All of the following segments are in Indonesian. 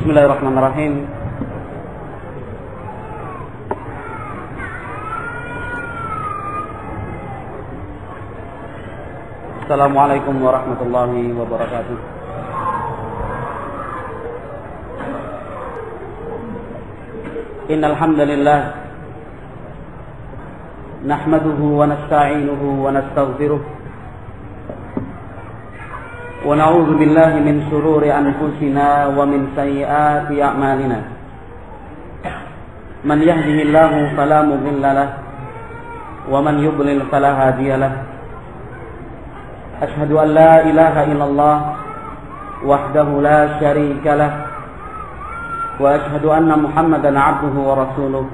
Bismillahirrahmanirrahim. Assalamualaikum warahmatullahi wabarakatuh. Innal hamdalillah nahmaduhu wa nasta'inuhu wa nastaghfiruh wa na'udzu billahi min shururi anfusina wa min sayyiati a'malina. Man yahdihillahu fala mudilla lahu wa man yudlil fala hadiya lahu. Ashhadu an la ilaha illallah wahdahu la syarika lahu wa ashhadu anna Muhammadan 'abduhu wa rasuluh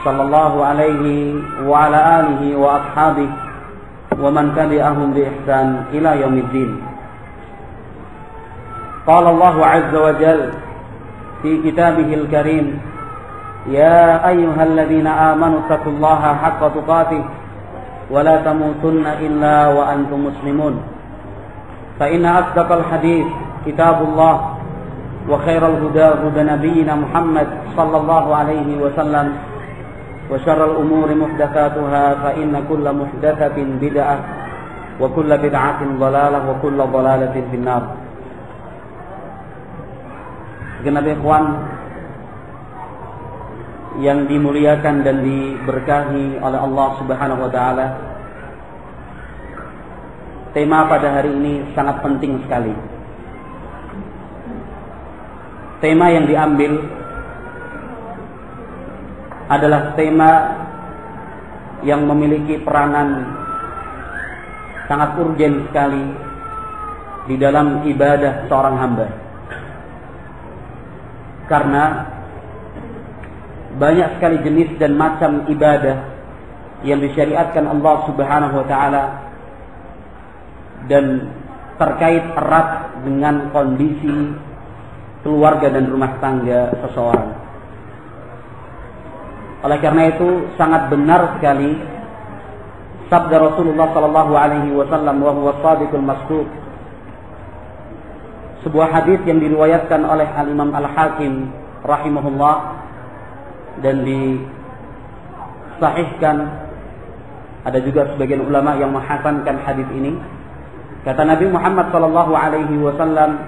sallallahu alaihi wa ala alihi wa ashabihi wa man tabi'ahum bi ihsan ila yaumiddin. Qala Allah 'azza wa jalla fi kitabihil karim, ya ayyuhalladzina amanu taqullaha haqqa tuqatih wa la tamutunna illa wa antum muslimun. Fa inna asdaqal hadits kitabullah wa khairal huda huda nabiyyina Muhammad sallallahu alaihi wasallam wa syarral umuri muhdatsatuha fa inna kulla muhdatsatin bid'ah wa kulla bid'atin dhalalah wa kulla dhalalatin finnar. Genap ikhwan yang dimuliakan dan diberkahi oleh Allah Subhanahu wa taala. Tema pada hari ini sangat penting sekali. Tema yang diambil adalah tema yang memiliki peranan sangat urgen sekali di dalam ibadah seorang hamba. Karena banyak sekali jenis dan macam ibadah yang disyariatkan Allah Subhanahu wa taala dan terkait erat dengan kondisi keluarga dan rumah tangga seseorang. Oleh karena itu sangat benar sekali sabda Rasulullah sallallahu alaihi wasallam wa huwa shadiqul masduq. Sebuah hadis yang diriwayatkan oleh Al-Imam Al-Hakim rahimahullah dan disahihkan. Ada juga sebagian ulama yang menghasankan hadis ini. Kata Nabi Muhammad sallallahu alaihi wasallam,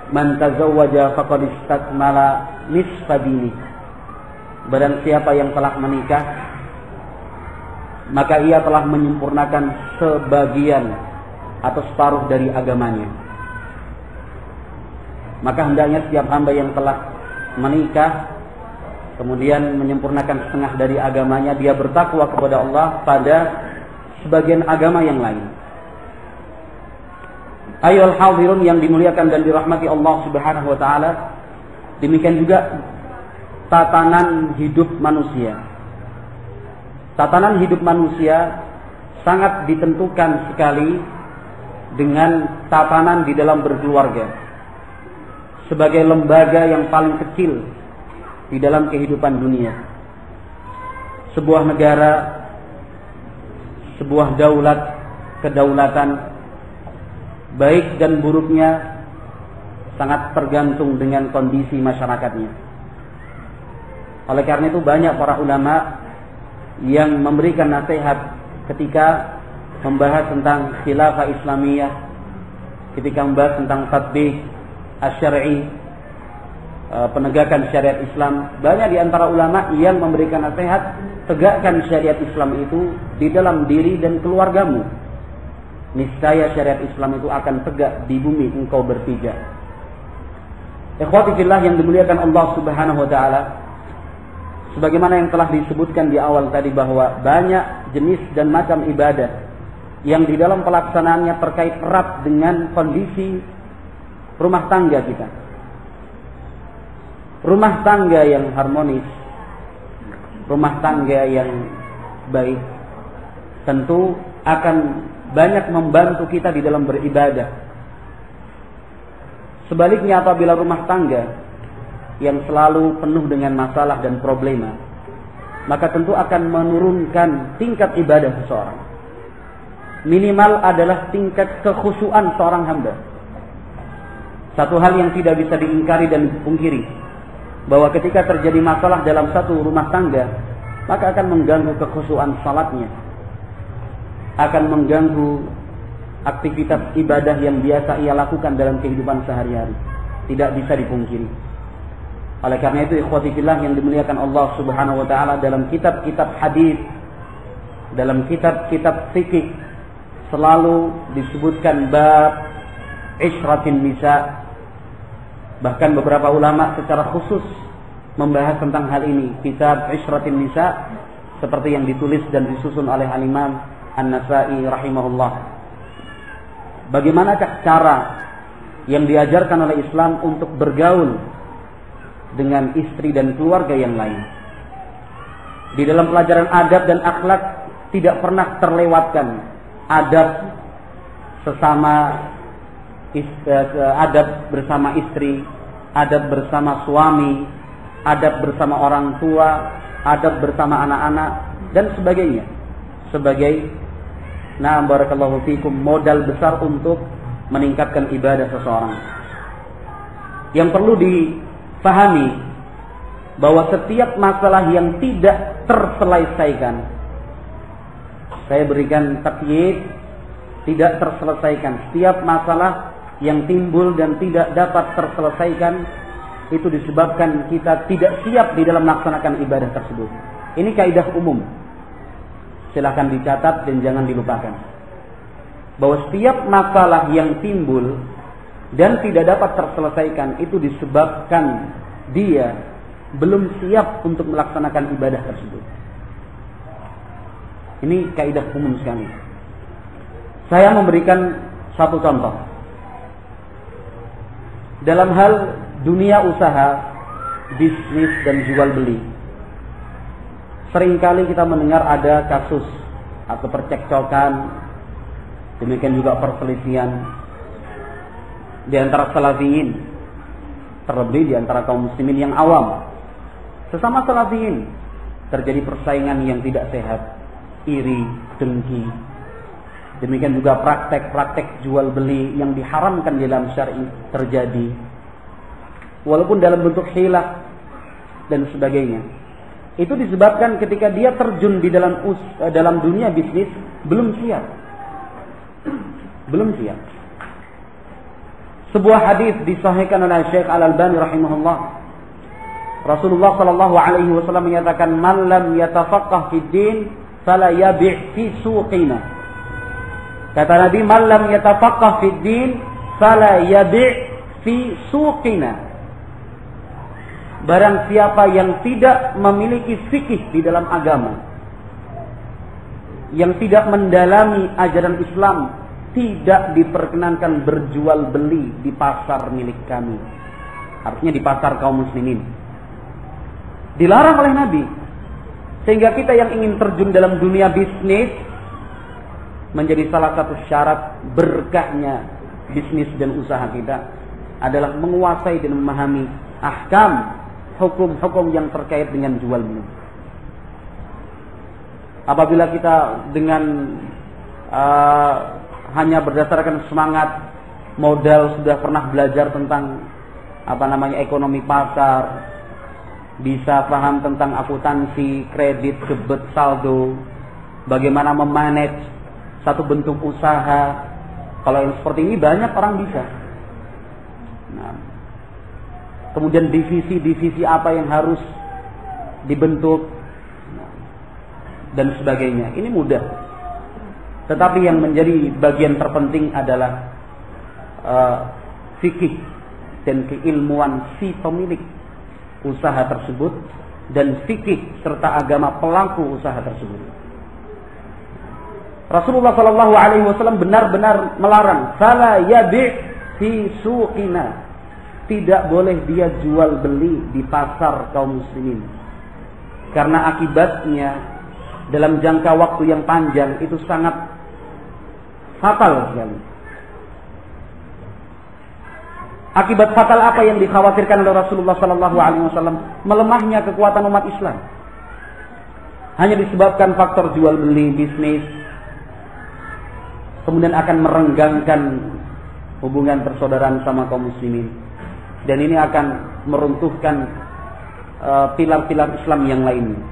"Man tazawwaja faqad istakmala nisfa dini." Barang siapa yang telah menikah, maka ia telah menyempurnakan sebagian atau separuh dari agamanya. Maka hendaknya setiap hamba yang telah menikah kemudian menyempurnakan setengah dari agamanya, dia bertakwa kepada Allah pada sebagian agama yang lain. Ayyuhal hadirun yang dimuliakan dan dirahmati Allah Subhanahu wa taala, demikian juga tatanan hidup manusia. Tatanan hidup manusia sangat ditentukan sekali dengan tatanan di dalam berkeluarga sebagai lembaga yang paling kecil di dalam kehidupan dunia. Sebuah negara, sebuah daulat, kedaulatan, baik dan buruknya sangat tergantung dengan kondisi masyarakatnya. Oleh karena itu banyak para ulama yang memberikan nasihat ketika membahas tentang khilafah Islamiyah, ketika membahas tentang tatbiq asy-syar'i, penegakan syariat Islam. Banyak di antara ulama yang memberikan nasihat, tegakkan syariat Islam itu di dalam diri dan keluargamu. Niscaya syariat Islam itu akan tegak di bumi engkau berpijak. Ikhwati fillah yang dimuliakan Allah Subhanahu wa taala, sebagaimana yang telah disebutkan di awal tadi bahwa banyak jenis dan macam ibadah yang di dalam pelaksanaannya terkait erat dengan kondisi rumah tangga kita. Rumah tangga yang harmonis, rumah tangga yang baik, tentu akan banyak membantu kita di dalam beribadah. Sebaliknya apabila rumah tangga yang selalu penuh dengan masalah dan problema, maka tentu akan menurunkan tingkat ibadah seseorang. Minimal adalah tingkat kekhusyuan seorang hamba. Satu hal yang tidak bisa diingkari dan dipungkiri, bahwa ketika terjadi masalah dalam satu rumah tangga, maka akan mengganggu kekhusyuan salatnya, akan mengganggu aktivitas ibadah yang biasa ia lakukan dalam kehidupan sehari-hari. Tidak bisa dipungkiri. Oleh karena itu, ikhwati fillah yang dimuliakan Allah Subhanahu wa taala, dalam kitab-kitab hadis, dalam kitab-kitab fikih selalu disebutkan bab Ishratin Nisa. Bahkan beberapa ulama secara khusus membahas tentang hal ini. Kitab Ishratin Nisa seperti yang ditulis dan disusun oleh Al-Imam An-Nasa'i rahimahullah. Bagaimanakah cara yang diajarkan oleh Islam untuk bergaul dengan istri dan keluarga yang lain? Di dalam pelajaran adab dan akhlak tidak pernah terlewatkan adab adab bersama istri, adab bersama suami, adab bersama orang tua, adab bersama anak-anak dan sebagainya, sebagai barakallahu fikum modal besar untuk meningkatkan ibadah seseorang. Yang perlu difahami bahwa setiap masalah yang tidak terselesaikan, saya berikan takyid, tidak terselesaikan, setiap masalah yang timbul dan tidak dapat terselesaikan, itu disebabkan kita tidak siap di dalam melaksanakan ibadah tersebut. Ini kaidah umum, silakan dicatat dan jangan dilupakan, bahwa setiap masalah yang timbul dan tidak dapat terselesaikan itu disebabkan dia belum siap untuk melaksanakan ibadah tersebut. Ini kaidah umum sekali. Saya memberikan satu contoh. Dalam hal dunia usaha, bisnis dan jual beli, seringkali kita mendengar ada kasus atau percekcokan, demikian juga perselisihan di antara salafiyin, terlebih di antara kaum muslimin yang awam. Sesama salafiyin terjadi persaingan yang tidak sehat, iri, dengki. Demikian juga praktek-praktek jual beli yang diharamkan dalam syar'i terjadi, walaupun dalam bentuk hilaf dan sebagainya. Itu disebabkan ketika dia terjun di dalam dunia bisnis belum siap. Sebuah hadis disahihkan oleh Syekh Al-Albani rahimahullah. Rasulullah sallallahu alaihi wasallam menyatakan, "Man lam yatafaqqah fid din fala yabi' fi suqina." Kata Nabi, "Man lam yatafaqqah fid din fala yabi' fi suqina." Barang siapa yang tidak memiliki fikih di dalam agama, yang tidak mendalami ajaran Islam, tidak diperkenankan berjual beli di pasar milik kami. Artinya di pasar kaum muslimin. Dilarang oleh Nabi. Sehingga kita yang ingin terjun dalam dunia bisnis, menjadi salah satu syarat berkahnya bisnis dan usaha kita adalah menguasai dan memahami ahkam, hukum-hukum yang terkait dengan jual beli. Apabila kita dengan hanya berdasarkan semangat modal sudah pernah belajar tentang ekonomi pasar, bisa paham tentang akuntansi, kredit, debit, saldo, bagaimana memanage satu bentuk usaha. Kalau yang seperti ini banyak orang bisa. Kemudian divisi-divisi apa yang harus dibentuk dan sebagainya. Ini mudah. Tetapi yang menjadi bagian terpenting adalah fikih dan keilmuan si pemilik usaha tersebut dan fikih serta agama pelaku usaha tersebut. Rasulullah sallallahu alaihi wasallam benar-benar melarang, "Fala yabi' fi suqina." Tidak boleh dia jual beli di pasar kaum muslimin. Karena akibatnya dalam jangka waktu yang panjang itu sangat fatal sekali. Akibat fatal apa yang dikhawatirkan oleh Rasulullah sallallahu alaihi wasallam? Melemahnya kekuatan umat Islam. Hanya disebabkan faktor jual beli bisnis, kemudian akan merenggangkan hubungan persaudaraan sama kaum muslimin. Dan ini akan meruntuhkan pilar-pilar Islam yang lainnya.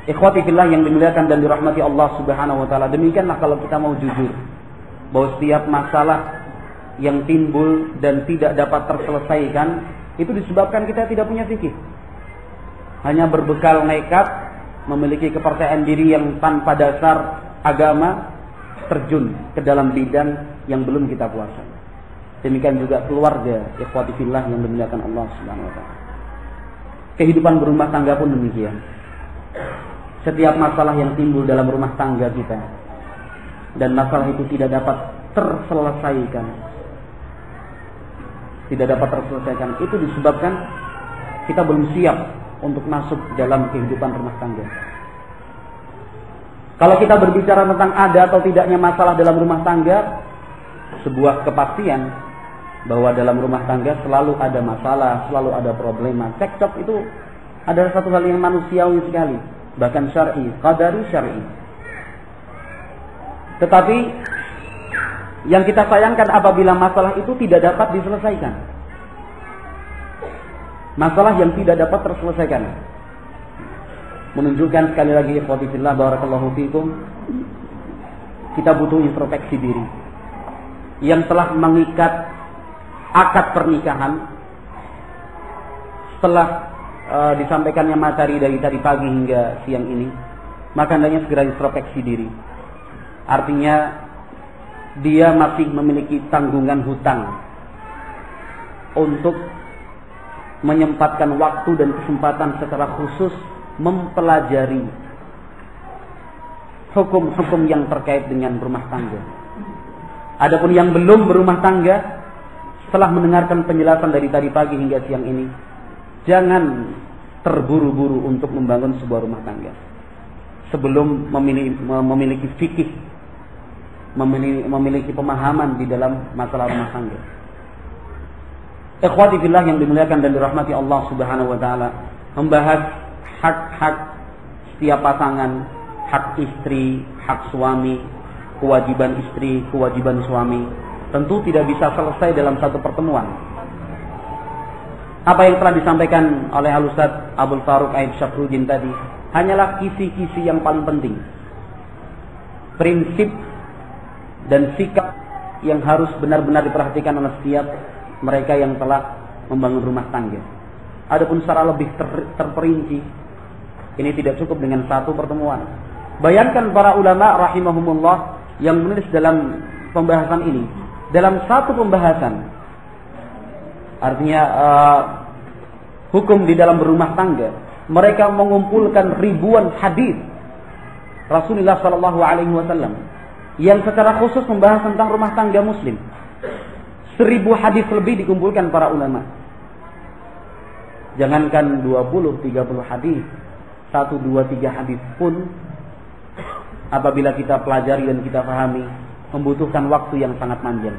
Ikhwati fillah yang dimuliakan dan dirahmati Allah Subhanahu wa taala. Demikianlah kalau kita mau jujur bahwa setiap masalah yang timbul dan tidak dapat terselesaikan itu disebabkan kita tidak punya fikih. Hanya berbekal nekat, memiliki kepercayaan diri yang tanpa dasar agama, terjun ke dalam bidang yang belum kita kuasai. Demikian juga keluarga, ikhwati fillah yang dimuliakan Allah Subhanahu wa taala. Kehidupan berumah tangga pun demikian. Setiap masalah yang timbul dalam rumah tangga kita dan masalah itu tidak dapat terselesaikan, itu disebabkan kita belum siap untuk masuk dalam kehidupan rumah tangga. Kalau kita berbicara tentang ada atau tidaknya masalah dalam rumah tangga, sebuah kepastian bahwa dalam rumah tangga selalu ada masalah, selalu ada problema. Cekcok itu adalah satu hal yang manusiawi sekali, bahkan syar'i, qadari syar'i. Tetapi yang kita sayangkan apabila masalah itu tidak dapat diselesaikan. Masalah yang tidak dapat terselesaikan. Menunjukkan sekali lagi ikhwati fillah barakallahu fikum, kita butuh introspeksi diri. Yang telah mengikat akad pernikahan setelah disampaikannya materi dari tadi pagi hingga siang ini, maka hendaknya segera introspeksi diri. Artinya dia masih memiliki tanggungan hutang untuk menyempatkan waktu dan kesempatan secara khusus mempelajari hukum-hukum yang terkait dengan rumah tangga. Adapun yang belum berumah tangga, setelah mendengarkan penjelasan dari tadi pagi hingga siang ini, jangan terburu-buru untuk membangun sebuah rumah tangga sebelum memiliki fikih, memiliki pemahaman di dalam masalah rumah tangga. Ikhwati fillah yang dimuliakan dan dirahmati Allah Subhanahu wa taala, membahas hak-hak setiap pasangan, hak istri, hak suami, kewajiban istri, kewajiban suami, tentu tidak bisa selesai dalam satu pertemuan. Apa yang telah disampaikan oleh Al-Ustaz Abdul Faruq Aib Syafruddin tadi hanyalah kisi-kisi yang paling penting. Prinsip dan sikap yang harus benar-benar diperhatikan oleh setiap mereka yang telah membangun rumah tangga. Adapun secara lebih terperinci, ini tidak cukup dengan satu pertemuan. Bayangkan para ulama rahimahumullah yang menulis dalam pembahasan ini, dalam satu pembahasan, artinya hukum di dalam berumah tangga, mereka mengumpulkan ribuan hadis Rasulullah SAW yang secara khusus membahas tentang rumah tangga muslim. 1000 hadis lebih dikumpulkan para ulama. Jangankan 20-30 hadis, 1, 2, 3 hadis pun apabila kita pelajari dan kita pahami membutuhkan waktu yang sangat panjang.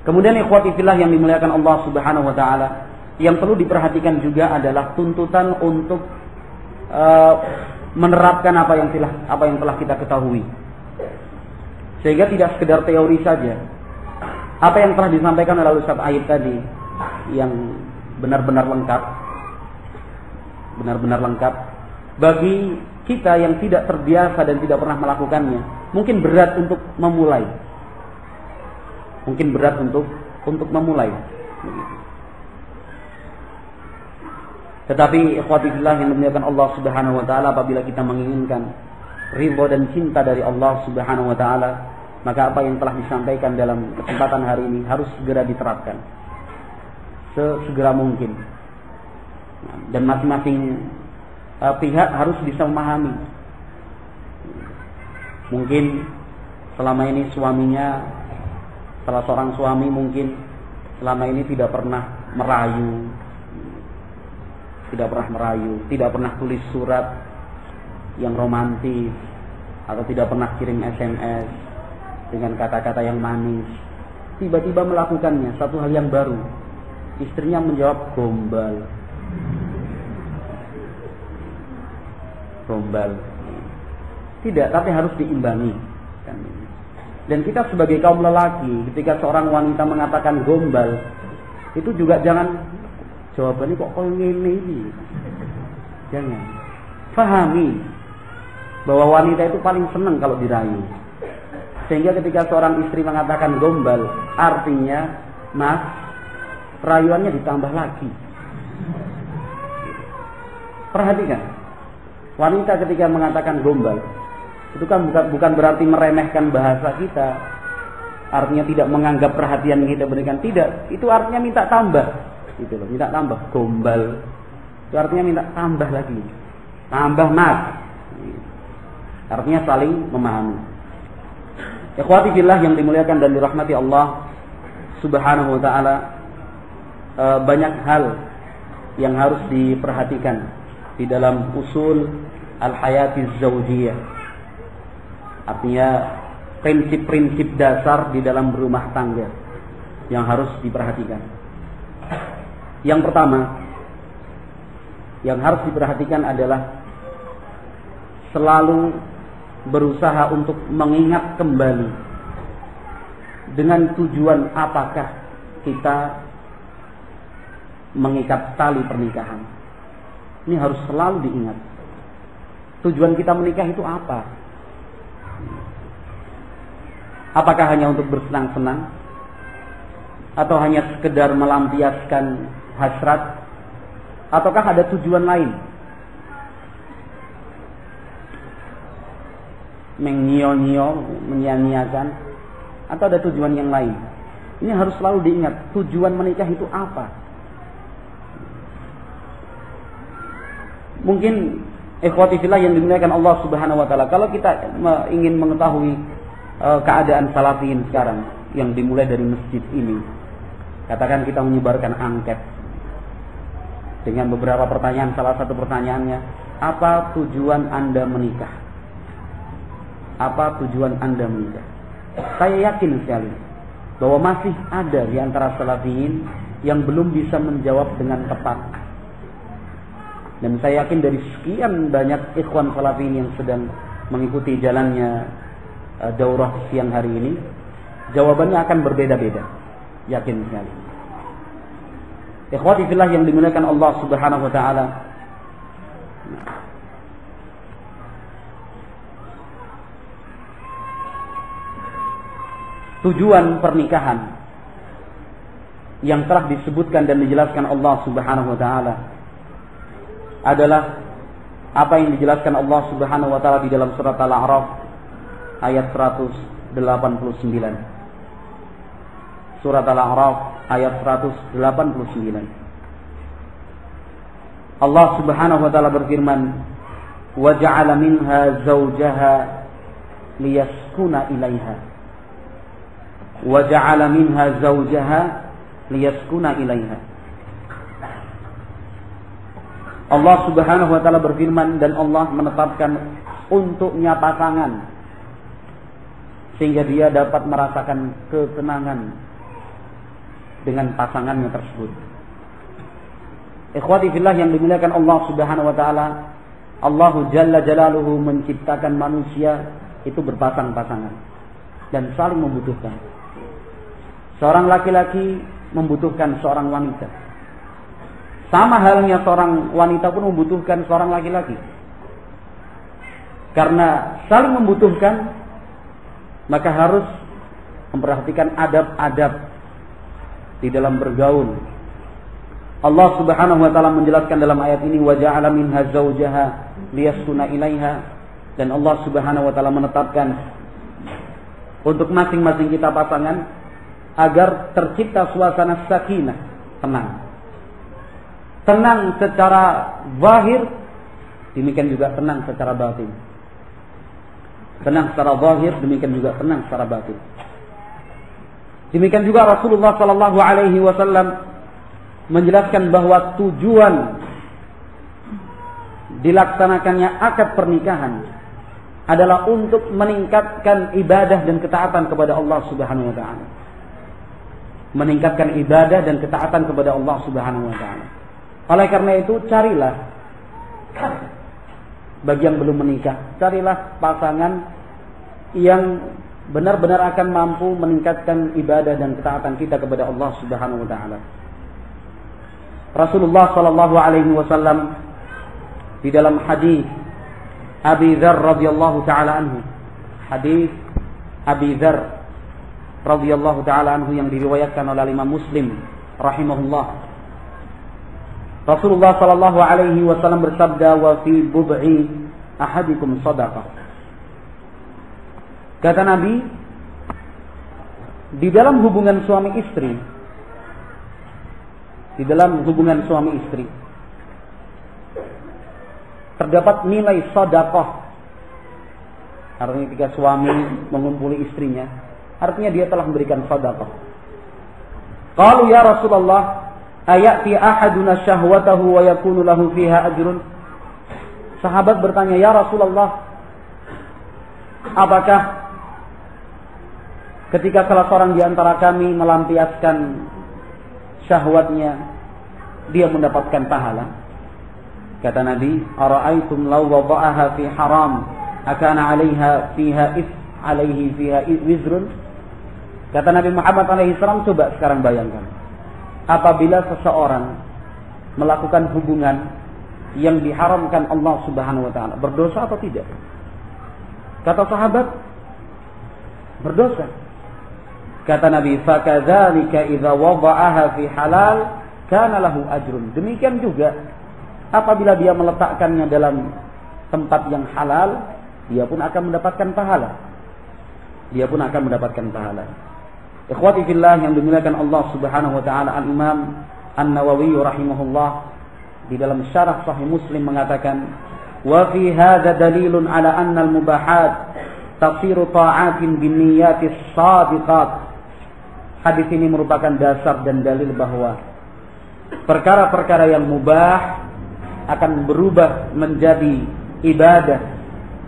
Kemudian ikhwati fillah yang dimuliakan Allah Subhanahu wa taala, yang perlu diperhatikan juga adalah tuntutan untuk menerapkan apa yang telah kita ketahui. Sehingga tidak sekedar teori saja. Apa yang telah disampaikan oleh Ustaz Aib tadi yang benar-benar lengkap bagi kita yang tidak terbiasa dan tidak pernah melakukannya, mungkin berat untuk memulai. Tetapi ikhwati fillah yang dimuliakan Allah Subhanahu wa taala, apabila kita menginginkan ridha dan cinta dari Allah Subhanahu wa taala, maka apa yang telah disampaikan dalam kesempatan hari ini harus segera diterapkan sesegera mungkin. Dan masing-masing pihak harus bisa memahami. Mungkin selama ini suaminya, salah seorang suami mungkin selama ini tidak pernah merayu, tidak pernah tulis surat yang romantis, atau tidak pernah kirim SMS dengan kata-kata yang manis. Tiba-tiba melakukannya, satu hal yang baru. Istrinya menjawab gombal. Tidak, tapi harus diimbangi. Dan kita sebagai kaum lelaki, ketika seorang wanita mengatakan gombal, itu juga jangan jawabannya kok ini. Jangan. Fahami bahwa wanita itu paling senang kalau dirayu. Sehingga ketika seorang istri mengatakan gombal, artinya, mas, rayuannya ditambah lagi. Perhatikan, wanita ketika mengatakan gombal, itu kan bukan berarti meremehkan bahasa kita, artinya tidak menganggap perhatian kita berikan, tidak. Itu artinya minta tambah, gitu loh, minta tambah. Gombal, itu artinya minta tambah lagi, tambah mas. Artinya saling memahami. Ikhwati fillah yang dimuliakan dan dirahmati Allah Subhanahu wa taala, banyak hal yang harus diperhatikan di dalam usul al-hayati zawjiyah. Artinya prinsip-prinsip dasar di dalam berumah tangga yang harus diperhatikan. Yang pertama yang harus diperhatikan adalah selalu berusaha untuk mengingat kembali dengan tujuan apakah kita mengikat tali pernikahan. Ini harus selalu diingat. Tujuan kita menikah itu apa? Apakah hanya untuk bersenang-senang? Atau hanya sekedar melampiaskan hasrat? Ataukah ada tujuan lain? Menyio-nyio, menyia-nyiakan? Atau ada tujuan yang lain? Ini harus selalu diingat. Tujuan menikah itu apa? Mungkin ikhwati fillah yang dimuliakan Allah Subhanahu wa taala, kalau kita ingin mengetahui keadaan salafiyin sekarang yang dimulai dari masjid ini, katakan kita menyebarkan angket dengan beberapa pertanyaan. Salah satu pertanyaannya, apa tujuan Anda menikah? Apa tujuan Anda menikah? Saya yakin sekali bahwa masih ada di antara salafiyin yang belum bisa menjawab dengan tepat. Dan saya yakin dari sekian banyak ikhwan salafiyin yang sedang mengikuti jalannya daurah siang hari ini, jawabannya akan berbeda-beda. Yakin sekali. Ikhwati fillah yang dimuliakan Allah Subhanahu wa taala. Tujuan pernikahan yang telah disebutkan dan dijelaskan Allah Subhanahu wa taala adalah apa yang dijelaskan Allah Subhanahu wa taala di dalam surat Al-A'raf ayat 189. Surat Al-A'raf ayat 189. Allah Subhanahu wa taala berfirman, "Wa ja'ala minha zawjaha liyaskuna ilaiha." Wa ja'ala minha zawjaha liyaskuna ilaiha. Allah Subhanahu wa taala berfirman, dan Allah menetapkan untuknya pasangan sehingga dia dapat merasakan ketenangan dengan pasangannya tersebut. Ikhwati fillah yang dimuliakan Allah Subhanahu wa taala, Allah Jalla Jalaluhu menciptakan manusia itu berpasang-pasangan dan saling membutuhkan. Seorang laki-laki membutuhkan seorang wanita. Sama halnya seorang wanita pun membutuhkan seorang laki-laki. Karena saling membutuhkan, maka harus memperhatikan adab-adab di dalam bergaul. Allah Subhanahu wa taala menjelaskan dalam ayat ini, wa ja'ala minha zawjaha liyaskuna ilaiha, dan Allah Subhanahu wa taala menetapkan untuk masing-masing kita pasangan agar tercipta suasana sakinah, tenang. Tenang secara zahir, demikian juga tenang secara batin. Tenang secara zahir, demikian juga tenang secara batin. Demikian juga Rasulullah sallallahu alaihi wasallam menjelaskan bahwa tujuan dilaksanakannya akad pernikahan adalah untuk meningkatkan ibadah dan ketaatan kepada Allah Subhanahu wa taala. Meningkatkan ibadah dan ketaatan kepada Allah Subhanahu wa taala. Oleh karena itu, carilah bagi yang belum menikah, carilah pasangan yang benar-benar akan mampu meningkatkan ibadah dan ketaatan kita kepada Allah Subhanahu wa taala. Rasulullah sallallahu alaihi wasallam di dalam hadis Abi Dzar radhiyallahu taala anhu, hadis Abi Dzar radhiyallahu taala anhu yang diriwayatkan oleh Imam Muslim rahimahullah. Rasulullah sallallahu alaihi wasallam bersabda, "Wa fi bud'i ahadikum shadaqah." Kata Nabi, di dalam hubungan suami istri, terdapat nilai sedekah. Artinya ketika suami mengumpuli istrinya, artinya dia telah memberikan sedekah. Qalu ya Rasulullah, ayati ahaduna syahwatahu wa yakunu lahu fiha ajrun? Sahabat bertanya, ya Rasulullah, apakah ketika salah seorang di antara kami melampiaskan syahwatnya, dia mendapatkan pahala? Kata Nabi, ara'aitum law wada'aha fi haram, akana 'alaiha fiha alaihi fiha wizrun? Kata Nabi Muhammad alaihi salam, coba sekarang bayangkan, apabila seseorang melakukan hubungan yang diharamkan Allah Subhanahu wa taala, berdosa atau tidak? Kata sahabat, berdosa. Kata Nabi, fakadzalika idza wada'aha fi halal kana lahu ajrun. Demikian juga apabila dia meletakkannya dalam tempat yang halal, dia pun akan mendapatkan pahala. Ikhwati fillah yang dimuliakan Allah Subhanahu wa taala, Al-Imam An-Nawawi rahimahullah di dalam syarah Sahih Muslim mengatakan, wa fi hadza dalilun ala anna al-mubahat tasiru ta'atin binniyatis shadiqat. Hadis ini merupakan dasar dan dalil bahwa perkara-perkara yang mubah akan berubah menjadi ibadah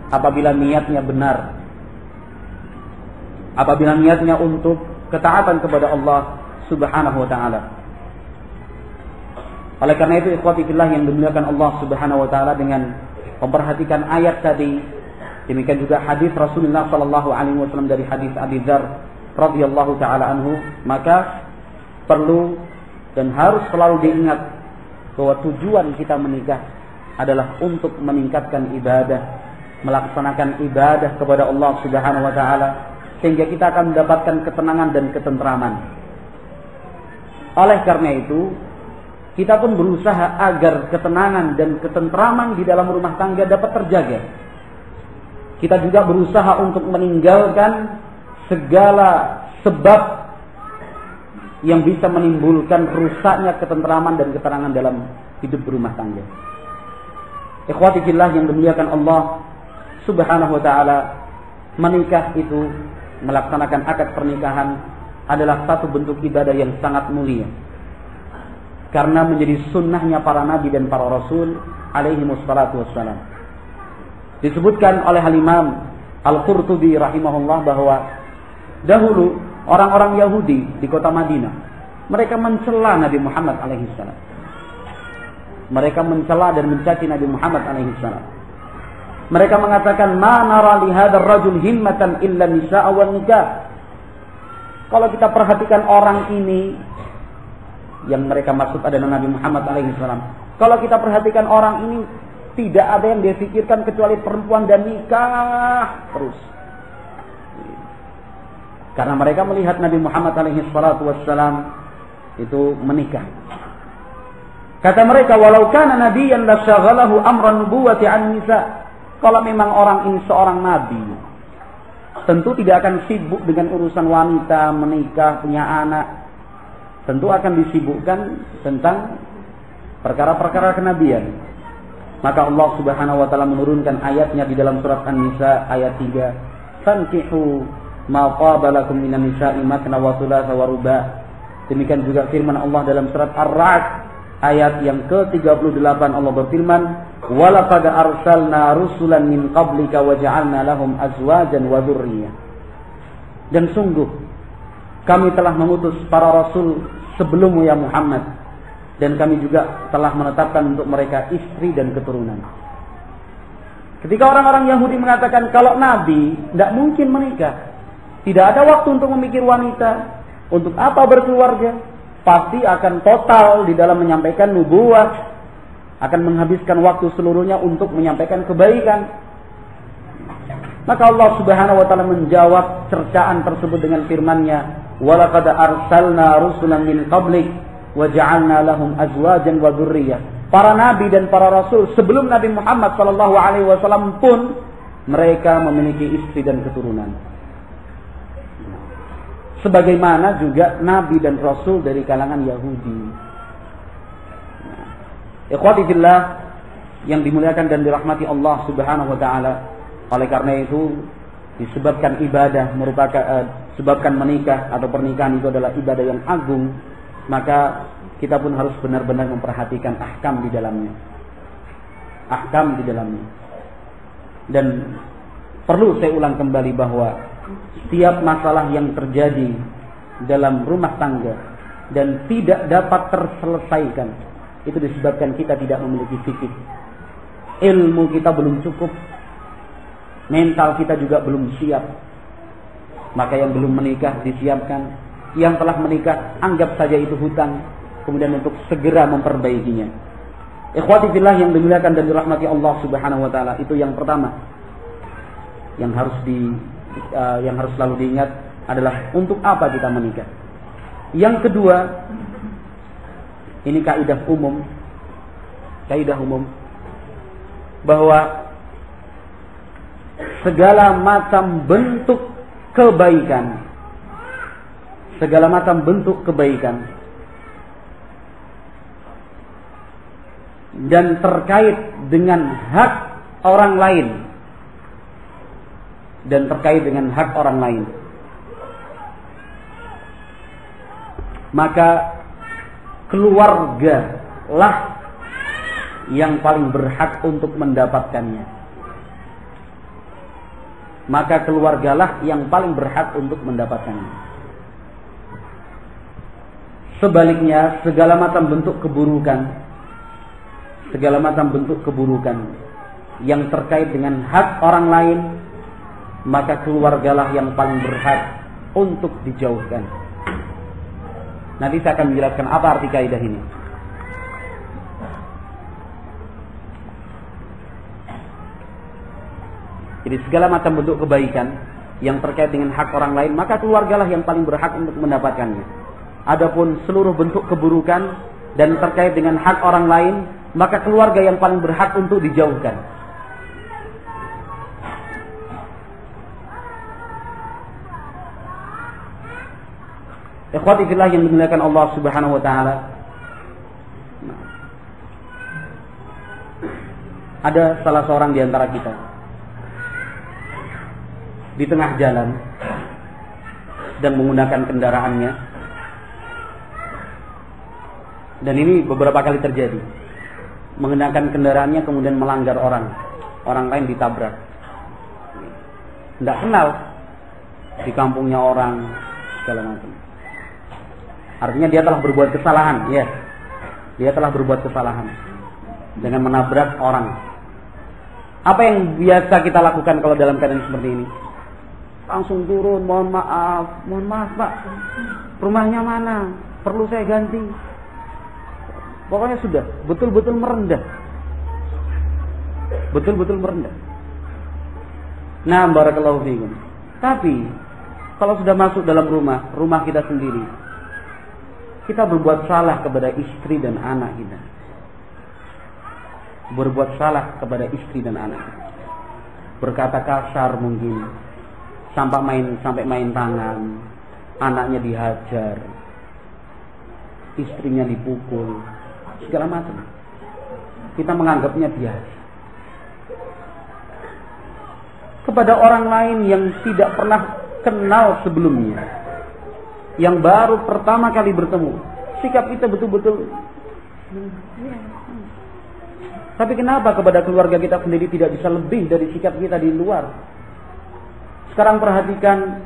apabila niatnya benar, apabila niatnya untuk ketaatan kepada Allah Subhanahu wa taala. Oleh karena itu, ikhwati fillah yang dimuliakan Allah Subhanahu wa taala, dengan memperhatikan ayat tadi, demikian juga hadis Rasulullah sallallahu alaihi wasallam dari hadis Abi Dzar radhiyallahu taala anhu, maka perlu dan harus selalu diingat bahwa tujuan kita menikah adalah untuk meningkatkan ibadah, melaksanakan ibadah kepada Allah Subhanahu wa taala, sehingga kita akan mendapatkan ketenangan dan ketentraman. Oleh karena itu, kita pun berusaha agar ketenangan dan ketentraman di dalam rumah tangga dapat terjaga. Kita juga berusaha untuk meninggalkan segala sebab yang bisa menimbulkan rusaknya ketentraman dan ketenangan dalam hidup berumah tangga. Ikhwati fillah yang dimuliakan Allah Subhanahu wa taala, menikah itu, melaksanakan akad pernikahan adalah satu bentuk ibadah yang sangat mulia, karena menjadi sunnahnya para nabi dan para rasul alaihi wassalatu wassalam. Disebutkan oleh Al-Imam Al-Qurtubi rahimahullah bahwa dahulu orang-orang Yahudi di kota Madinah, mereka mencela Nabi Muhammad alaihi salam. Mereka mencela dan mencaci Nabi Muhammad alaihi salam. Mereka mengatakan, ma nara li hadzal rajul himmatan illa nisaa wan nikah. Kalau kita perhatikan orang ini, yang mereka maksud adalah Nabi Muhammad alaihi salam. Kalau kita perhatikan orang ini, tidak ada yang dia pikirkan kecuali perempuan dan nikah terus. Karena mereka melihat Nabi Muhammad alaihi salatu wassalam itu menikah. Kata mereka, walau kana nabiyyan lasyaghalahu amran nubuwati an nisa. Kalau memang orang ini seorang nabi, tentu tidak akan sibuk dengan urusan wanita, menikah, punya anak. Tentu akan disibukkan tentang perkara-perkara kenabian. Maka Allah Subhanahu wa taala menurunkan ayatnya di dalam surat An-Nisa ayat 3, fankihu ma qaba lakum minan nisa'i matna wa thulatha wa ruba'. Demikian juga firman Allah dalam surat Ar-Ra'd ayat yang ke-38, Allah berfirman, wa laqad arsalna rusulan min qablika wa ja'alna lahum azwajan wa dzurriyyah. Dan sungguh kami telah mengutus para rasul sebelummu ya Muhammad, dan kami juga telah menetapkan untuk mereka istri dan keturunan. Ketika orang-orang Yahudi mengatakan kalau nabi tidak mungkin menikah, Tidak ada waktu untuk memikir wanita. Untuk apa berkeluarga? Pasti akan total di dalam menyampaikan nubuwah. Akan menghabiskan waktu seluruhnya untuk menyampaikan kebaikan. Maka Allah Subhanahu wa taala menjawab cercaan tersebut dengan firman-Nya, "Walaqad arsalna rusulan min qablik wa ja'alna lahum azwajan wa dzurriyyah." Para nabi dan para rasul sebelum Nabi Muhammad sallallahu alaihi wasallam pun mereka memiliki istri dan keturunan. Sebagaimana juga nabi dan rasul dari kalangan Yahudi. Ikhwati fillah yang dimuliakan dan dirahmati Allah Subhanahu wa taala. Oleh karena itu disebabkan ibadah merupakan sebabkan menikah atau pernikahan itu adalah ibadah yang agung, maka kita pun harus benar-benar memperhatikan ahkam di dalamnya. Ahkam di dalamnya. Dan perlu saya ulang kembali bahwa setiap masalah yang terjadi dalam rumah tangga dan tidak dapat terselesaikan itu disebabkan kita tidak memiliki fikih. Ilmu kita belum cukup. Mental kita juga belum siap. Maka yang belum menikah disiapkan. Yang telah menikah anggap saja itu hutang. Kemudian untuk segera memperbaikinya. Ikhwati fillah yang dimuliakan dan dirahmati Allah Subhanahu wa taala, itu yang pertama. Yang harus selalu diingat adalah untuk apa kita menikah. Yang kedua, ini kaidah umum bahwa segala macam bentuk kebaikan dan terkait dengan hak orang lain, maka keluarga lah yang paling berhak untuk mendapatkannya. Sebaliknya, segala macam bentuk keburukan yang terkait dengan hak orang lain, maka keluargalah yang paling berhak untuk dijauhkan. Nanti saya akan menjelaskan apa arti kaidah ini. Jadi segala macam bentuk kebaikan yang terkait dengan hak orang lain, maka keluargalah yang paling berhak untuk mendapatkannya. Adapun seluruh bentuk keburukan dan terkait dengan hak orang lain, maka keluarga yang paling berhak untuk dijauhkan. Ikhwati fillah yang dimuliakan Allah Subhanahu wa taala. Ada salah seorang di antara kita di tengah jalan dan menggunakan kendaraannya, dan ini beberapa kali terjadi, menggunakan kendaraannya kemudian melanggar orang lain ditabrak, tidak kenal, di kampungnya orang, segala macam. Artinya dia telah berbuat kesalahan, ya, dia telah berbuat kesalahan dengan menabrak orang. Apa yang biasa kita lakukan kalau dalam keadaan seperti ini? Langsung turun, mohon maaf Pak, rumahnya mana? Perlu saya ganti. Pokoknya sudah, betul-betul merendah. Nah, barakallahu fiikum. Tapi kalau sudah masuk dalam rumah kita sendiri, kita berbuat salah kepada istri dan anak kita. Berkata kasar mungkin, sampai main tangan, anaknya dihajar, istrinya dipukul, segala macam. Kita menganggapnya biasa. Kepada orang lain yang tidak pernah kenal sebelumnya, yang baru pertama kali bertemu, sikap kita betul-betul. Tapi kenapa kepada keluarga kita sendiri tidak bisa lebih dari sikap kita di luar? Sekarang perhatikan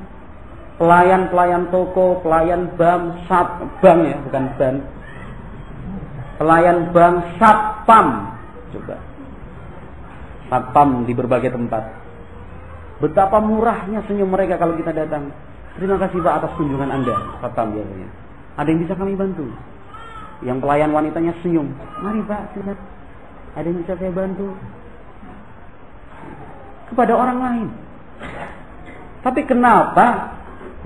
pelayan toko, pelayan bank, pelayan bank, satpam, coba, satpam di berbagai tempat. Betapa murahnya senyum mereka kalau kita datang. Terima kasih Pak atas kunjungan Anda. Satpam biasanya. Ada yang bisa kami bantu? Yang pelayan wanitanya senyum. Mari Pak, silakan. Ada yang bisa saya bantu? Kepada orang lain. Tapi kenapa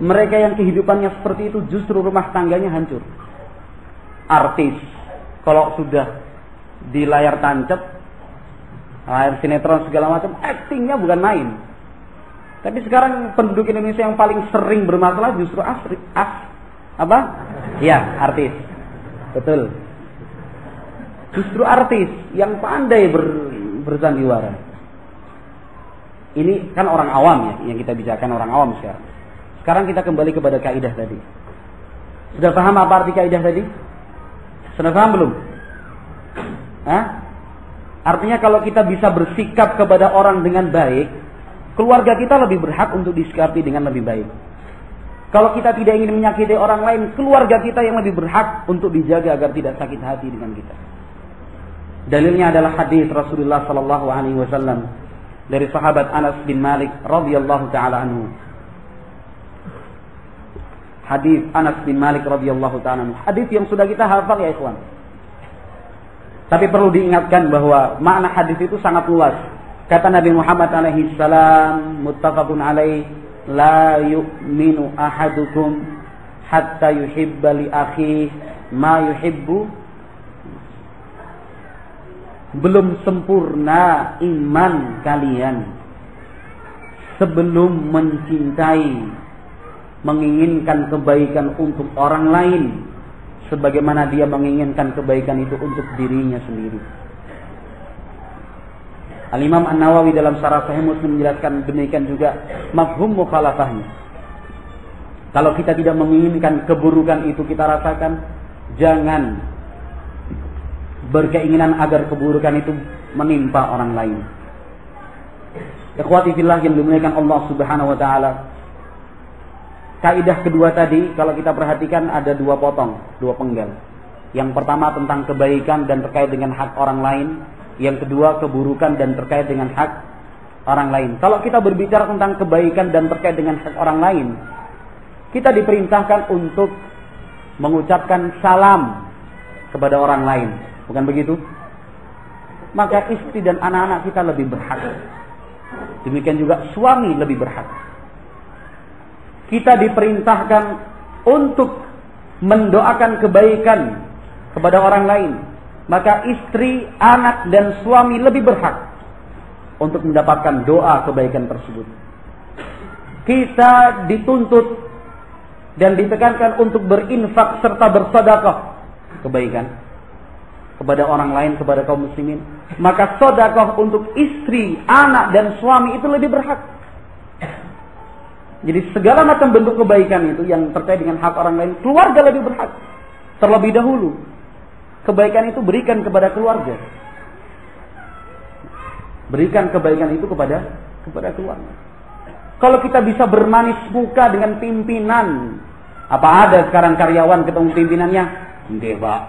mereka yang kehidupannya seperti itu justru rumah tangganya hancur? Artis, kalau sudah di layar tancap, layar sinetron segala macam, aktingnya bukan main. Tapi sekarang penduduk Indonesia yang paling sering bermasalah justru artis. Betul. Justru artis yang pandai bersandiwara. Ini kan orang awam ya, yang kita bicarakan orang awam sekarang. Sekarang kita kembali kepada kaidah tadi. Sudah paham apa arti kaidah tadi? Sudah paham belum? Artinya kalau kita bisa bersikap kepada orang dengan baik, keluarga kita lebih berhak untuk disikapi dengan lebih baik. Kalau kita tidak ingin menyakiti orang lain, keluarga kita yang lebih berhak untuk dijaga agar tidak sakit hati dengan kita. Dalilnya adalah hadis Rasulullah sallallahu alaihi wasallam dari sahabat Anas bin Malik radhiyallahu taala anhu. Hadis Anas bin Malik radhiyallahu taala anhu. Hadis yang sudah kita hafal ya ikhwan. Tapi perlu diingatkan bahwa makna hadis itu sangat luas. Kata Nabi Muhammad alaihi salam, muttafaqun alaih, la yu'minu ahadukum hatta yuhibba li akhihi ma yuhibbu. Belum sempurna iman kalian sebelum mencintai, menginginkan kebaikan untuk orang lain sebagaimana dia menginginkan kebaikan itu untuk dirinya sendiri. Al-Imam An-Nawawi dalam Syarah Sahih Muslim menjelaskan demikian juga mafhum mukhalafahnya. Kalau kita tidak menginginkan keburukan itu kita rasakan, jangan berkeinginan agar keburukan itu menimpa orang lain. Ikhwati fillah yang dimuliakan Allah Subhanahu wa taala. Kaidah kedua tadi kalau kita perhatikan ada dua penggal. Yang pertama tentang kebaikan dan terkait dengan hak orang lain. Yang kedua keburukan dan terkait dengan hak orang lain. Kalau kita berbicara tentang kebaikan dan terkait dengan hak orang lain, kita diperintahkan untuk mengucapkan salam kepada orang lain. Bukan begitu? Maka istri dan anak-anak kita lebih berhak. Demikian juga suami lebih berhak. Kita diperintahkan untuk mendoakan kebaikan kepada orang lain. Maka istri, anak, dan suami lebih berhak untuk mendapatkan doa kebaikan tersebut. Kita dituntut dan ditekankan untuk berinfak serta bersedekah kebaikan kepada orang lain, kepada kaum muslimin. Maka sedekah untuk istri, anak, dan suami itu lebih berhak. Jadi segala macam bentuk kebaikan itu yang terkait dengan hak orang lain, keluarga lebih berhak. Terlebih dahulu, kebaikan itu berikan kepada keluarga. Berikan kebaikan itu kepada keluarga. Kalau kita bisa bermanis muka dengan pimpinan, apa ada sekarang karyawan ketemu pimpinannya? Enggak, Pak.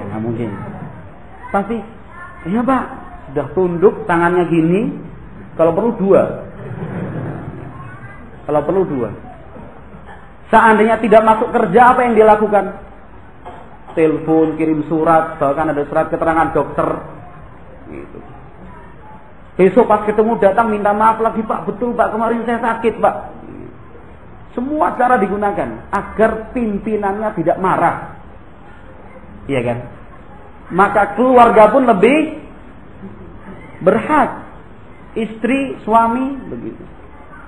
Nggak mungkin. Pasti, iya Pak, sudah tunduk tangannya gini, kalau perlu dua. Kalau perlu dua. Seandainya tidak masuk kerja, apa yang dia lakukan? Telepon, kirim surat, bahkan ada surat keterangan dokter. Gitu. Besok pas ketemu datang minta maaf lagi, Pak, betul Pak, kemarin saya sakit Pak. Semua cara digunakan agar pimpinannya tidak marah. Iya kan? Maka keluarga pun lebih berhak. Istri, suami, begitu.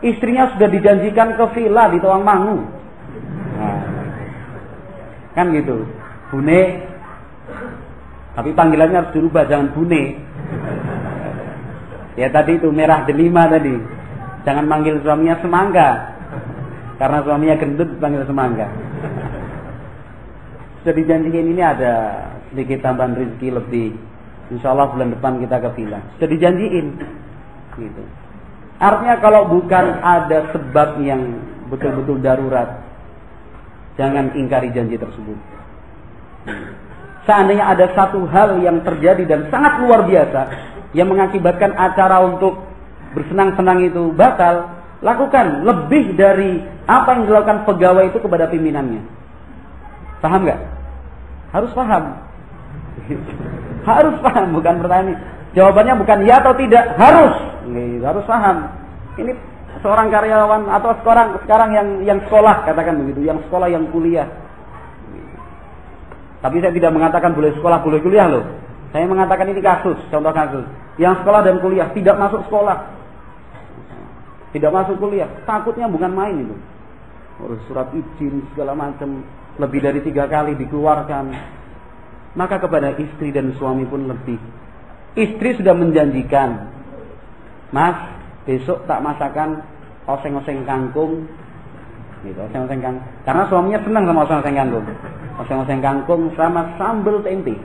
Istrinya sudah dijanjikan ke villa di Tawangmangu. Nah, kan gitu. Bune. Tapi panggilannya harus dirubah, jangan Bune. Ya tadi itu merah delima tadi. Jangan manggil suaminya Semangka. Karena suaminya gendut panggil Semangka. Sudah dijanjikan ini ada sedikit tambahan rezeki lebih. Insyaallah bulan depan kita ke villa. Sudah dijanjiin. Gitu. Artinya kalau bukan ada sebab yang betul-betul darurat, jangan ingkari janji tersebut. Seandainya ada satu hal yang terjadi dan sangat luar biasa yang mengakibatkan acara untuk bersenang-senang itu batal, Lakukan lebih dari apa yang dilakukan pegawai itu kepada pimpinannya. Paham nggak? Harus paham. Harus paham, bukan pertanyaan. Jawabannya bukan ya atau tidak, harus paham. Ini seorang karyawan atau sekarang yang sekolah, katakan begitu, yang sekolah, yang kuliah. Tapi saya tidak mengatakan boleh sekolah, boleh kuliah loh. Saya mengatakan ini kasus, contoh kasus. Yang sekolah dan kuliah tidak masuk sekolah, tidak masuk kuliah, takutnya bukan main itu. Urus surat izin segala macam, lebih dari 3 kali dikeluarkan. Maka kepada istri dan suami pun lebih. Istri sudah menjanjikan, Mas, besok tak masakan oseng-oseng kangkung, gitu, oseng-oseng kangkung. Karena suaminya senang sama oseng-oseng kangkung, oseng-oseng kangkung sama sambal tempe,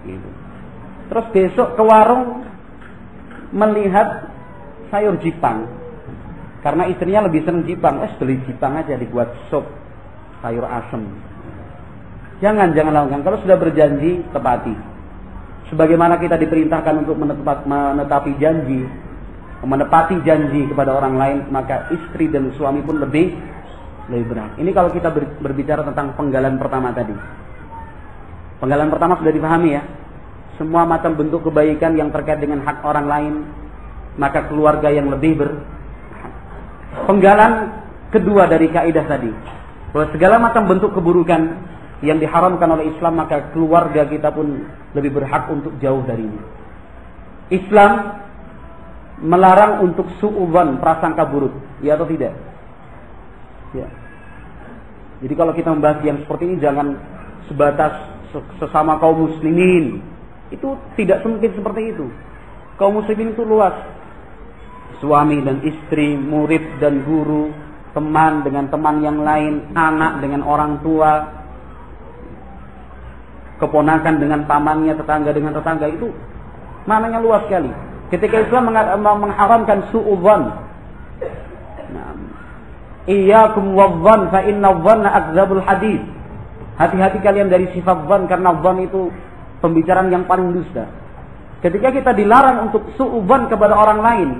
gitu. Terus besok ke warung melihat sayur jipang, karena istrinya lebih senang jipang, beli jipang aja dibuat sup sayur asem. Jangan lakukan. Kalau sudah berjanji, tepati. Sebagaimana kita diperintahkan untuk menepati janji kepada orang lain, maka istri dan suami pun lebih berat. Ini kalau kita berbicara tentang penggalan pertama tadi. Penggalan pertama sudah dipahami ya. Semua macam bentuk kebaikan yang terkait dengan hak orang lain, maka keluarga yang lebih Penggalan kedua dari kaidah tadi, bahwa segala macam bentuk keburukan yang diharamkan oleh Islam, maka keluarga kita pun lebih berhak untuk jauh darinya. Islam melarang untuk su'udzon, prasangka buruk, ya atau tidak? Ya. Jadi kalau kita membahas yang seperti ini, jangan sebatas sesama kaum muslimin. Itu tidak sempit seperti itu. Kaum muslimin itu luas. Suami dan istri, murid dan guru, teman dengan teman yang lain, anak dengan orang tua, keponakan dengan pamannya, tetangga dengan tetangga, itu maknanya luas sekali. Ketika Islam mengharamkan su'udzon, iyyakum wadh-dhann fa inna adh-dhanna akdzabul hadits. Hati-hati kalian dari sifat dzan, karena dzan itu pembicaraan yang paling dusta. Ketika kita dilarang untuk su'udzon kepada orang lain,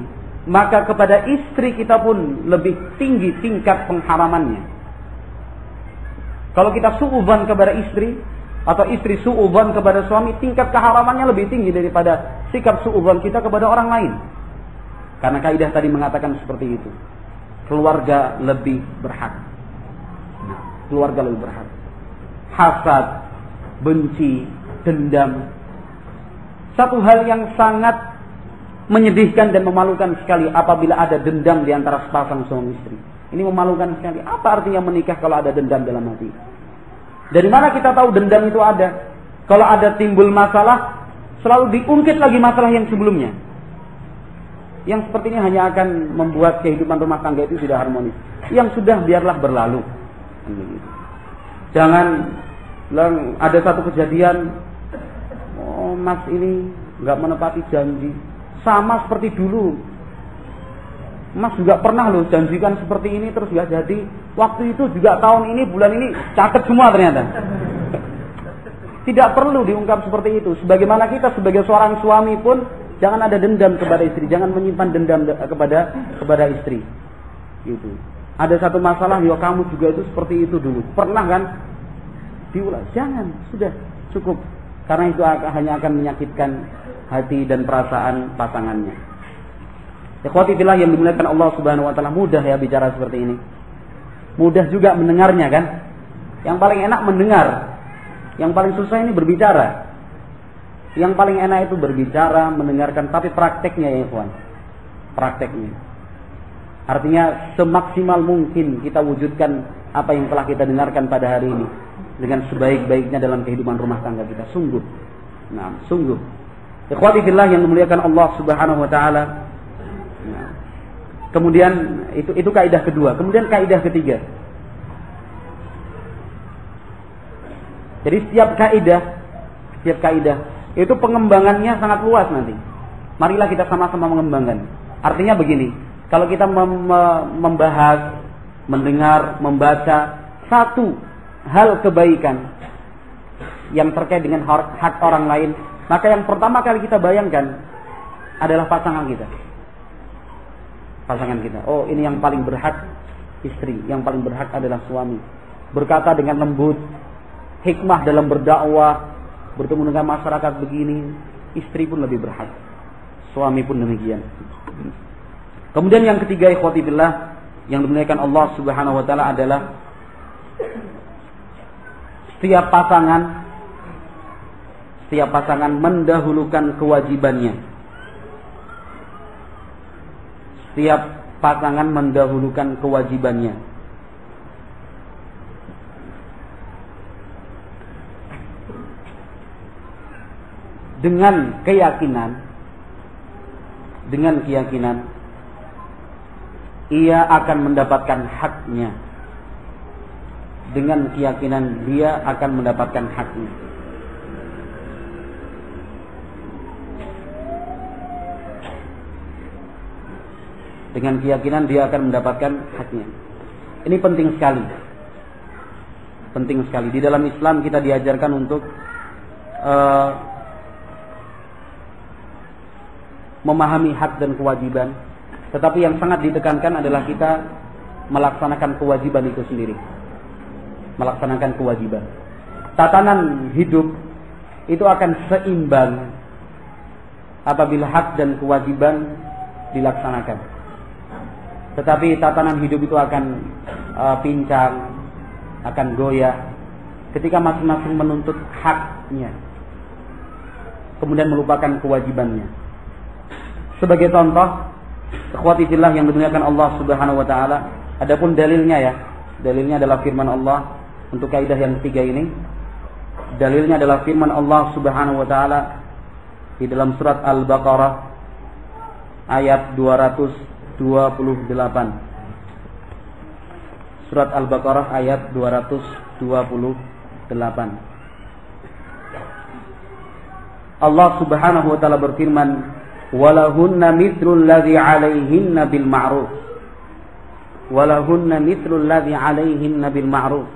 maka kepada istri kita pun lebih tinggi tingkat pengharamannya. Kalau kita su'udzon kepada istri, atau istri su'udzon kepada suami, tingkat keharamannya lebih tinggi daripada sikap su'udzon kita kepada orang lain. Karena kaidah tadi mengatakan seperti itu. Keluarga lebih berhak. Keluarga lebih berhak. Hasad, benci, dendam, satu hal yang sangat menyedihkan dan memalukan sekali apabila ada dendam di antara sepasang suami istri. Ini memalukan sekali. Apa artinya menikah kalau ada dendam dalam hati? Dari mana kita tahu dendam itu ada? Kalau ada timbul masalah, selalu diungkit lagi masalah yang sebelumnya. Yang seperti ini hanya akan membuat kehidupan rumah tangga itu tidak harmonis. Yang sudah biarlah berlalu. Jangan ada satu kejadian, oh mas ini nggak menepati janji, sama seperti dulu. Mas juga pernah loh janjikan seperti ini terus gak jadi. Waktu itu juga tahun ini, bulan ini catat semua ternyata. Tidak perlu diungkap seperti itu. Sebagaimana kita sebagai seorang suami pun jangan ada dendam kepada istri, jangan menyimpan dendam kepada istri. Gitu. Ada satu masalah, ya kamu juga itu seperti itu dulu. Pernah kan? Diulang. Jangan, sudah cukup. Karena itu hanya akan menyakitkan hati dan perasaan pasangannya. Ikhwati fillah yang dimuliakan Allah Subhanahu wa taala, mudah ya bicara seperti ini. Mudah juga mendengarnya kan? Yang paling enak mendengar. Yang paling susah ini berbicara. Yang paling enak itu berbicara, mendengarkan, tapi prakteknya ya ikhwan. Prakteknya. Artinya semaksimal mungkin kita wujudkan apa yang telah kita dengarkan pada hari ini dengan sebaik-baiknya dalam kehidupan rumah tangga kita. Sungguh. Nah, sungguh. Ikhwati fillah yang dimuliakan Allah Subhanahu wa taala. Kemudian itu kaidah kedua. Kemudian kaidah ketiga. Jadi setiap kaidah itu pengembangannya sangat luas nanti. Marilah kita sama-sama mengembangkan. Artinya begini, kalau kita membahas, mendengar, membaca satu hal kebaikan yang terkait dengan hak orang lain, maka yang pertama kali kita bayangkan adalah pasangan kita. pasangan kita. Oh, ini yang paling berhak istri, yang paling berhak adalah suami. Berkata dengan lembut, hikmah dalam berdakwah, bertemu dengan masyarakat begini, istri pun lebih berhak. Suami pun demikian. Kemudian yang ketiga, ikhwati fillah, yang dimuliakan Allah Subhanahu wa taala adalah setiap pasangan mendahulukan kewajibannya. Setiap pasangan mendahulukan kewajibannya. Dengan keyakinan ia akan mendapatkan haknya. Dengan keyakinan dia akan mendapatkan haknya. Dengan keyakinan dia akan mendapatkan haknya. Ini penting sekali. Penting sekali. Di dalam Islam kita diajarkan untuk memahami hak dan kewajiban. Tetapi yang sangat ditekankan adalah kita melaksanakan kewajiban itu sendiri. Melaksanakan kewajiban. Tatanan hidup itu akan seimbang apabila hak dan kewajiban dilaksanakan. Tetapi tatanan hidup itu akan pincang, akan goyah ketika masing-masing menuntut haknya, kemudian melupakan kewajibannya. Sebagai contoh, ikhwati fillah yang dimuliakan Allah Subhanahu wa taala, adapun dalilnya ya. Dalilnya adalah firman Allah untuk kaidah yang ketiga ini. Dalilnya adalah firman Allah Subhanahu wa taala di dalam surat Al-Baqarah ayat 228. Surat Al-Baqarah ayat 228. Allah Subhanahu wa taala berfirman, "Walahunna mithlul ladzi 'alaihinna bil ma'ruf." Walahunna mithlul ladzi 'alaihinna bil ma'ruf.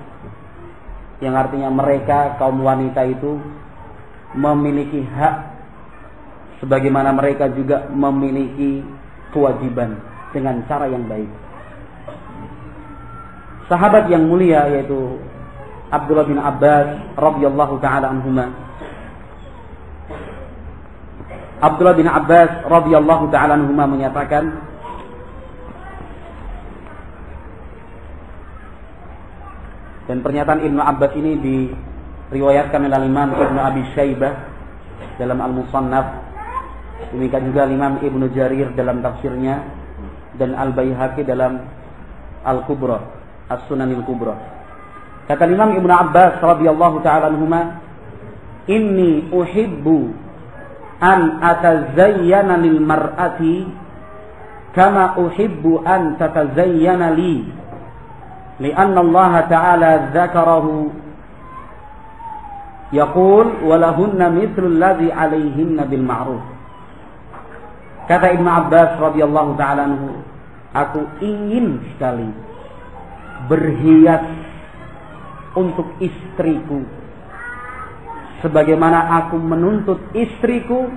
Yang artinya mereka kaum wanita itu memiliki hak sebagaimana mereka juga memiliki kewajiban dengan cara yang baik. Sahabat yang mulia yaitu Abdullah bin Abbas radhiyallahu taala anhuma. Abdullah bin Abbas radhiyallahu taala anhuma menyatakan, dan pernyataan Ibnu Abbas ini diriwayatkan oleh Imam Ibnu Abi Syaibah dalam Al-Musannaf, demikian juga Imam Ibnu Jarir dalam tafsirnya, dan Al-Baihaqi dalam Al-Kubra, As-Sunanil Kubra. Kata Imam Ibnu Abbas radhiyallahu taala anhuma, "Inni uhibbu an atazayyana lil mar'ati kama uhibbu an tatazayyana li, li'anna Allah ta'ala dzakarahu yaqul walahunna mithlul ladzi 'alaihinna bil ma'ruf." Kata Ibnu Abbas radhiyallahu taala anhu, aku ingin sekali berhias untuk istriku sebagaimana aku menuntut istriku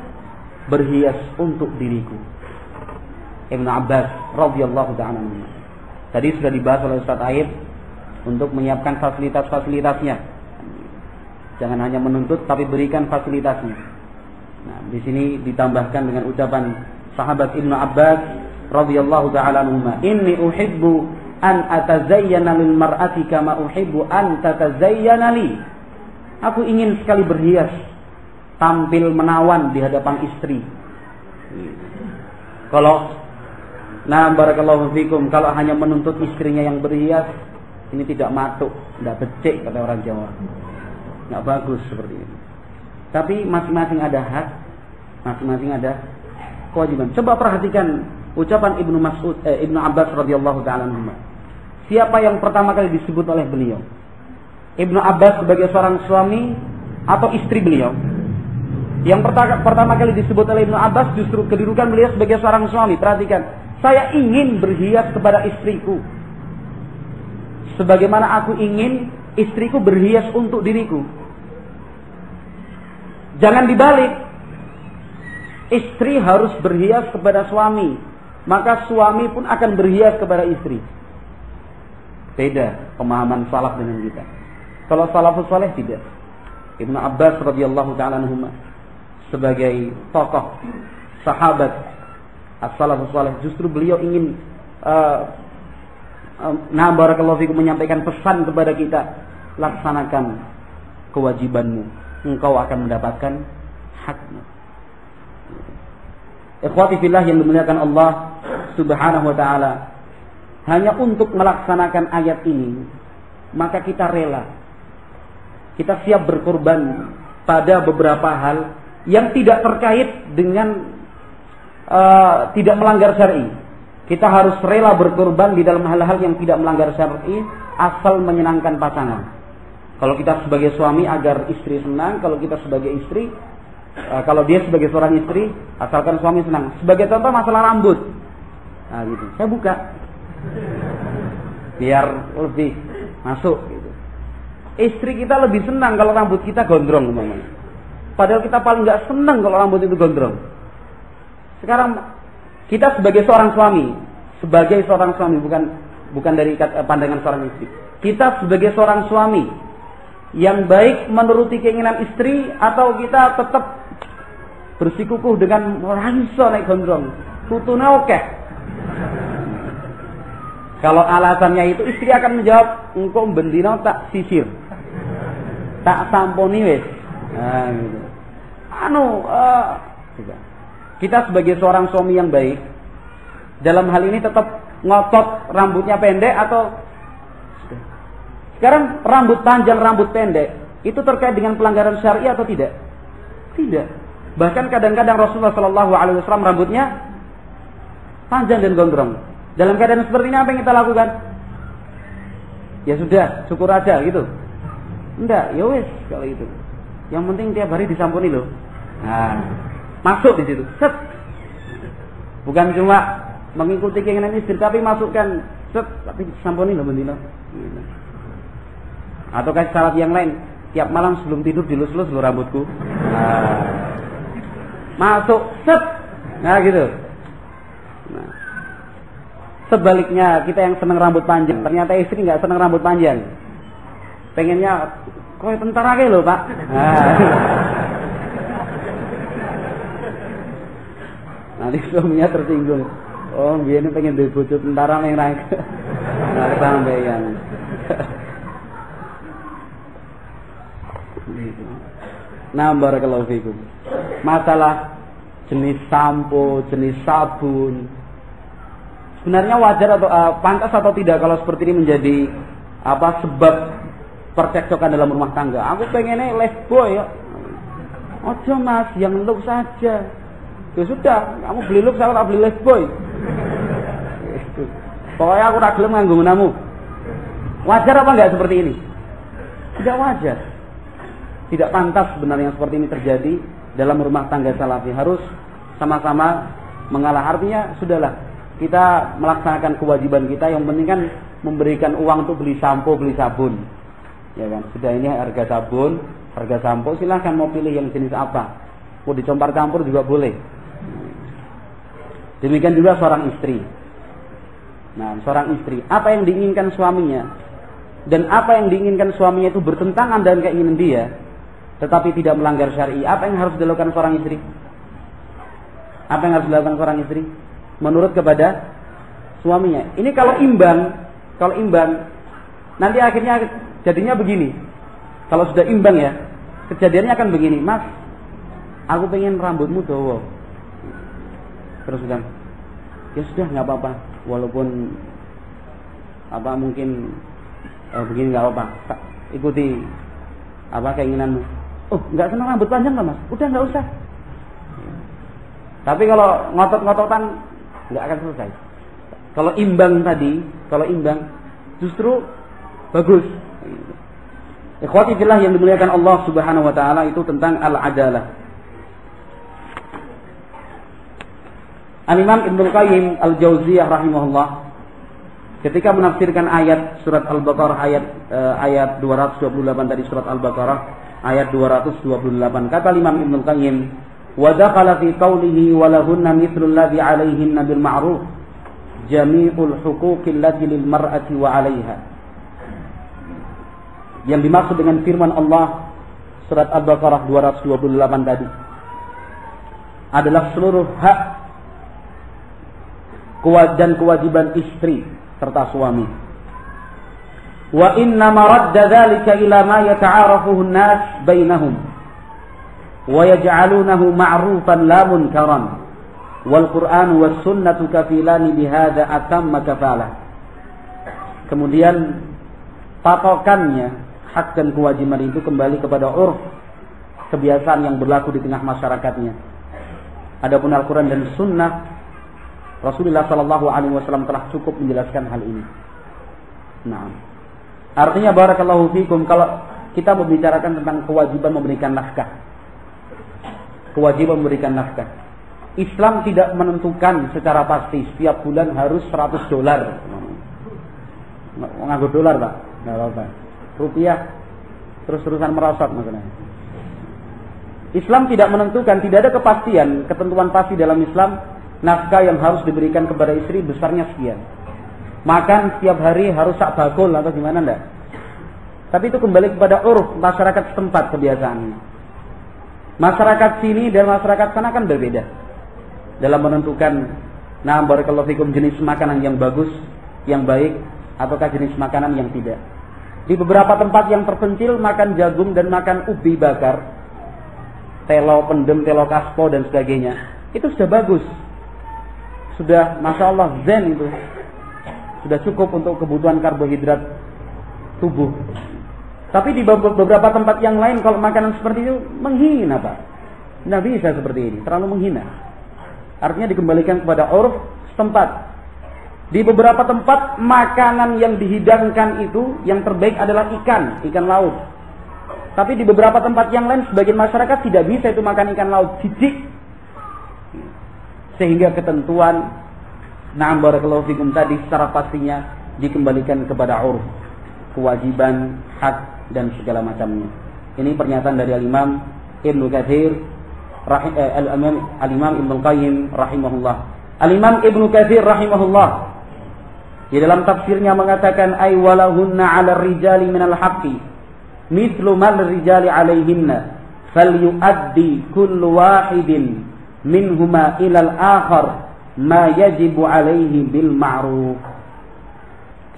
berhias untuk diriku. Ibnu Abbas radhiyallahu ta'ala anhu. Tadi sudah dibahas oleh Ustaz Aib untuk menyiapkan fasilitas-fasilitasnya. Jangan hanya menuntut tapi berikan fasilitasnya. Nah, di sini ditambahkan dengan ucapan sahabat Ibnu Abbas radhiyallahu ta'ala anhu, "Inni uhibbu an atazayyana lil mar'ati kama uhibbu an tatazayyana li." Aku ingin sekali berhias, tampil menawan di hadapan istri. Barakallahu fikum, kalau hanya menuntut istrinya yang berhias, ini tidak matuk, tidak becek kata orang Jawa. Enggak bagus seperti ini. Tapi masing-masing ada hak, masing-masing ada kewajiban. Coba perhatikan ucapan Ibnu Abbas radhiyallahu taala anhu. Siapa yang pertama kali disebut oleh beliau? Ibnu Abbas sebagai seorang suami atau istri beliau? Yang pertama kali disebut oleh Ibnu Abbas justru kedudukan beliau sebagai seorang suami. Perhatikan, saya ingin berhias kepada istriku sebagaimana aku ingin istriku berhias untuk diriku. Jangan dibalik. Istri harus berhias kepada suami maka suami pun akan berhias kepada istri. Beda pemahaman salaf dengan kita. Kalau salafus saleh tidak. Ibnu Abbas radhiyallahu taala anhuma sebagai tokoh sahabat as-salafus saleh, justru beliau ingin barakallahu fikum menyampaikan pesan kepada kita, laksanakan kewajibanmu, engkau akan mendapatkan hakmu. Ikhwati fillah yang dimuliakan Allah Subhanahu wa taala, hanya untuk melaksanakan ayat ini maka kita rela, kita siap berkorban pada beberapa hal yang tidak terkait dengan tidak melanggar syar'i. Kita harus rela berkorban di dalam hal-hal yang tidak melanggar syar'i asal menyenangkan pasangan. Kalau kita sebagai suami agar istri senang, kalau kita sebagai istri, kalau dia sebagai seorang istri asalkan suami senang. Sebagai contoh masalah rambut, nah gitu, saya buka biar lebih masuk gitu. Istri kita lebih senang kalau rambut kita gondrong umpamanya. Padahal kita paling nggak senang kalau rambut itu gondrong. Sekarang kita sebagai seorang suami, bukan dari pandangan seorang istri. Kita sebagai seorang suami yang baik menuruti keinginan istri, atau kita tetap bersikukuh dengan raiso naik gondrong, tutune oke. Kalau alasannya itu, istri akan menjawab, engkau bendino tak sisir, tak samponi wes. Nah, gitu. Kita sebagai seorang suami yang baik, dalam hal ini tetap ngotot rambutnya pendek atau sekarang rambut panjang, rambut pendek itu terkait dengan pelanggaran syar'i atau tidak? Tidak. Bahkan kadang-kadang Rasulullah SAW rambutnya panjang dan gondrong. Dalam keadaan seperti ini apa yang kita lakukan? Ya sudah, syukur aja gitu. Enggak, ya wes kalau itu. Yang penting tiap hari disampuni loh. Nah, masuk di situ. Set. Bukan cuma mengikuti keinginan istri, tapi masukkan set, tapi disampuni loh bendino. Gitu. Atau kasih syarat yang lain, tiap malam sebelum tidur dilus-lus lo rambutku. Nah, masuk set. Nah gitu. Nah, sebaliknya kita yang senang rambut panjang, ternyata istri nggak senang rambut panjang. Pengennya kau tentara kayak lo pak. Nah. Nanti suaminya tersinggung. Oh, dia ini pengen dibujuk tentara yang naik. Nggak kesampaian. Nah, barakallahu fikum. Masalah jenis sampo, jenis sabun, sebenarnya wajar atau pantas atau tidak kalau seperti ini menjadi sebab percekcokan dalam rumah tangga. Aku pengennya lifebuoy ya. Ojo mas, yang look saja. Ya sudah, kamu beli look, saya tak beli lifebuoy. Pokoknya aku tak gelem nganggo menamu. Wajar apa enggak seperti ini? Tidak wajar. Tidak pantas sebenarnya seperti ini terjadi dalam rumah tangga salafi. Harus sama-sama mengalah. Artinya sudahlah, kita melaksanakan kewajiban kita. Yang penting kan memberikan uang untuk beli sampo, beli sabun. Ya kan? Sudah, ini harga sabun, harga sampo, silahkan mau pilih yang jenis apa. Mau dicampur juga boleh. Demikian juga seorang istri. Nah, seorang istri, apa yang diinginkan suaminya dan apa yang diinginkan suaminya itu bertentangan dengan keinginan dia, tetapi tidak melanggar syar'i. Apa yang harus dilakukan seorang istri? Apa yang harus dilakukan seorang istri? Menurut kepada suaminya. Ini kalau imbang, nanti akhirnya jadinya begini. Kalau sudah imbang ya, kejadiannya akan begini. Mas, aku pengen rambutmu dawa. Terus bilang, ya sudah nggak apa-apa. Walaupun mungkin begini nggak apa-apa. Ikuti keinginanmu. Oh, nggak senang rambut panjang nggak mas? Udah nggak usah. Tapi kalau ngotot-ngototan nggak akan selesai. Kalau imbang justru bagus. Ikhwati fillah yang dimuliakan Allah Subhanahu wa taala, itu tentang al-adalah. Al-Imam Ibnu Qayyim Al-Jauziyah rahimahullah ketika menafsirkan ayat surat Al-Baqarah ayat 228 tadi, surat Al-Baqarah ayat 228, kata Imam Ibnu Qayyim, wa dakhala fi qawlihi wa lahunna mithlu alladhi 'alayhinna bil ma'ruf jami'ul huquqil lati lil mar'ati wa 'alaiha. Yang dimaksud dengan firman Allah surat Al-Baqarah 228 tadi adalah seluruh hak dan kewajiban istri serta suami. Wa inna maradda dzalika ila ma yata'arafuhu an-nas bainahum wa yaj'alunahu ma'rufan la munkaran wal Qur'an was sunnatu kafilani bihadza atamma kafalah. Kemudian patokannya hak dan kewajiban itu kembali kepada urf, kebiasaan yang berlaku di tengah masyarakatnya. Adapun Al-Qur'an dan sunnah Rasulullah sallallahu alaihi wasallam telah cukup menjelaskan hal ini. Nah, artinya barakallahu fikum, kalau kita membicarakan tentang kewajiban memberikan nafkah. Kewajiban memberikan nafkah. Islam tidak menentukan secara pasti setiap bulan harus $100. Nganggo dolar, Pak. Enggak apa-apa. Rupiah terus-terusan merosot maksudnya. Islam tidak menentukan, tidak ada kepastian, ketentuan pasti dalam Islam nafkah yang harus diberikan kepada istri besarnya sekian. Makan setiap hari harus sak bakul atau gimana enggak. Tapi itu kembali kepada uruf masyarakat setempat kebiasaannya. Masyarakat sini dan masyarakat sana kan berbeda dalam menentukan barakallahu fikum jenis makanan yang bagus, yang baik ataukah jenis makanan yang tidak. Di beberapa tempat yang terpencil makan jagung dan makan ubi bakar, telo pendem, telo kaspo dan sebagainya. Itu sudah bagus. Sudah masya Allah zen itu. Sudah cukup untuk kebutuhan karbohidrat tubuh. Tapi di beberapa tempat yang lain kalau makanan seperti itu menghina, Pak. Tidak bisa seperti ini, terlalu menghina. Artinya dikembalikan kepada uruf setempat. Di beberapa tempat makanan yang dihidangkan itu yang terbaik adalah ikan laut. Tapi di beberapa tempat yang lain sebagian masyarakat tidak bisa itu makan ikan laut, jijik. Sehingga ketentuan barakallahu fikum tadi secara pastinya dikembalikan kepada uruf, kewajiban, hak dan segala macamnya. Ini pernyataan dari Al-Imam Ibnu Katsir, Al-Imam Ibnu Qayyim rahimahullah. Al-Imam Ibnu Katsir rahimahullah di dalam tafsirnya mengatakan ay walahunna 'ala rijali minal haqqi mithlu mal rijali 'alaihinna falyuaddi kullu wahidin minhuma ilal akhar ma yajibu 'alaihi bil ma'ruf.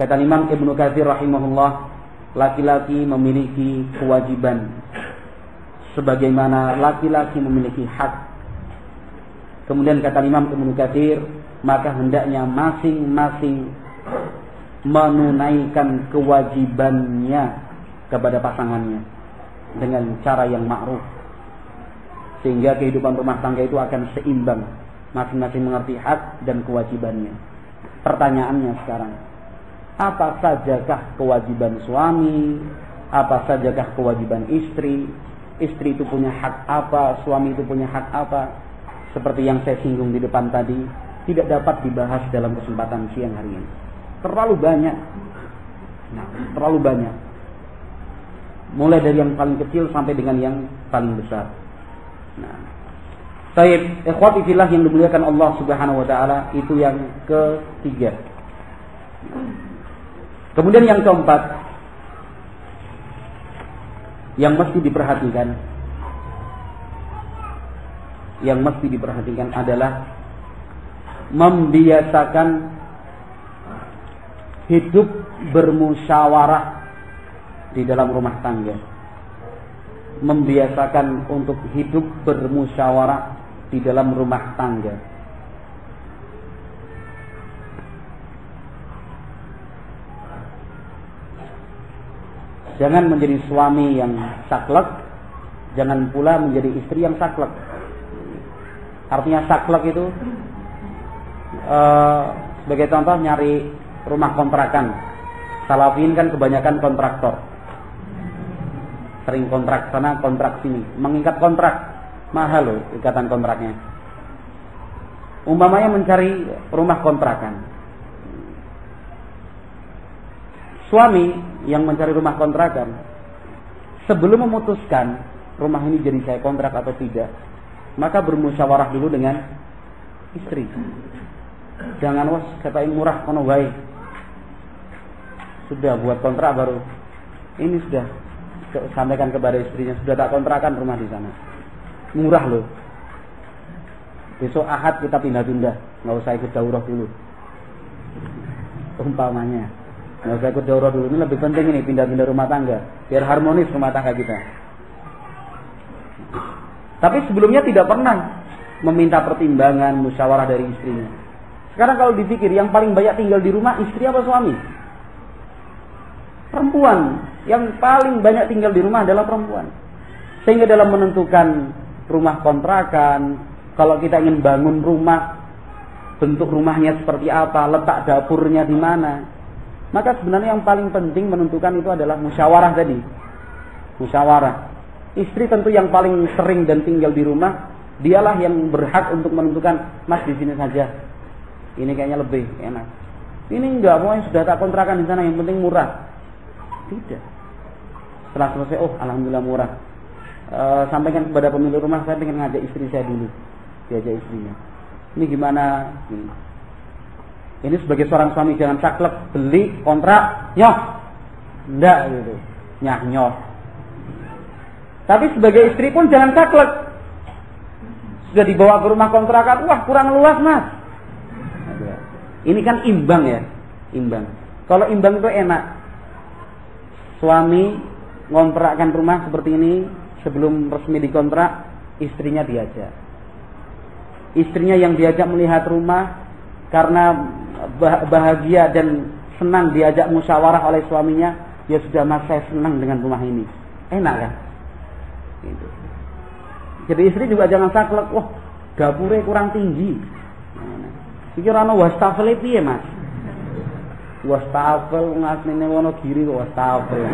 Kata Imam Ibnu Katsir rahimahullah, laki-laki memiliki kewajiban sebagaimana laki-laki memiliki hak. Kemudian kata Imam Ibnu Katsir, maka hendaknya masing-masing menunaikan kewajibannya kepada pasangannya dengan cara yang ma'ruf, sehingga kehidupan rumah tangga itu akan seimbang, masing-masing mengerti hak dan kewajibannya. Pertanyaannya sekarang, apa sajakah kewajiban suami, apa sajakah kewajiban istri? Istri itu punya hak apa, suami itu punya hak apa? Seperti yang saya singgung di depan tadi, tidak dapat dibahas dalam kesempatan siang hari ini. Terlalu banyak. Terlalu banyak. Mulai dari yang paling kecil sampai dengan yang paling besar. Baik, ikhwati fillah yang dimuliakan Allah Subhanahu wa taala, itu yang ketiga. Kemudian yang keempat yang mesti diperhatikan adalah membiasakan hidup bermusyawarah di dalam rumah tangga. Membiasakan untuk hidup bermusyawarah di dalam rumah tangga. Jangan menjadi suami yang saklek, jangan pula menjadi istri yang saklek. Artinya saklek itu sebagai contoh nyari rumah kontrakan. Salafin kan kebanyakan kontraktor. Sering kontrak sana, kontrak sini. Mengikat kontrak, mahal loh ikatan kontraknya. Umpamanya mencari rumah kontrakan. Suami yang mencari rumah kontrakan, sebelum memutuskan rumah ini jadi saya kontrak atau tidak, maka bermusyawarah dulu dengan istri. Jangan wes katain murah kono wae. Sudah buat kontrak baru. Ini sudah sampaikan kepada istrinya, sudah tak kontrakan rumah di sana. Murah loh. Besok Ahad kita pindah-pindah, nggak usah ikut daurah dulu. Umpamanya, nggak usah ikut daurah dulu. Ini lebih penting ini pindah-pindah rumah tangga, biar harmonis rumah tangga kita. Tapi sebelumnya tidak pernah meminta pertimbangan, musyawarah dari istrinya. Sekarang kalau dipikir, yang paling banyak tinggal di rumah istri apa suami? Perempuan. Yang paling banyak tinggal di rumah adalah perempuan. Sehingga dalam menentukan rumah kontrakan, kalau kita ingin bangun rumah, bentuk rumahnya seperti apa, letak dapurnya di mana, maka sebenarnya yang paling penting menentukan itu adalah musyawarah tadi. Musyawarah. Istri tentu yang paling sering dan tinggal di rumah, dialah yang berhak untuk menentukan, Mas di sini saja. Ini kayaknya lebih enak. Ini enggak, pokoknya sudah tak kontrakan di sana, yang penting murah. Tidak. Setelah selesai, oh alhamdulillah murah. Sampaikan kepada pemilik rumah, saya ingin ngajak istri saya dulu. Diajak istrinya. Ini gimana? Ini sebagai seorang suami jangan saklek, beli kontrak, nyoh. Enggak gitu. Nyah nyoh. Tapi sebagai istri pun jangan saklek. Sudah dibawa ke rumah kontrakan, wah kurang luas mas. Ini kan imbang ya, imbang. Kalau imbang itu enak. Suami ngontrakkan rumah seperti ini, sebelum resmi dikontrak, istrinya diajak. Istrinya yang diajak melihat rumah, karena bahagia dan senang diajak musyawarah oleh suaminya, ya sudah mas saya senang dengan rumah ini. Enak kan? Gitu. Jadi istri juga jangan saklek, wah dapurnya kurang tinggi. Iki ora ono wastafel piye mas? Wastafel ngasline Wonogiri kok wastafel.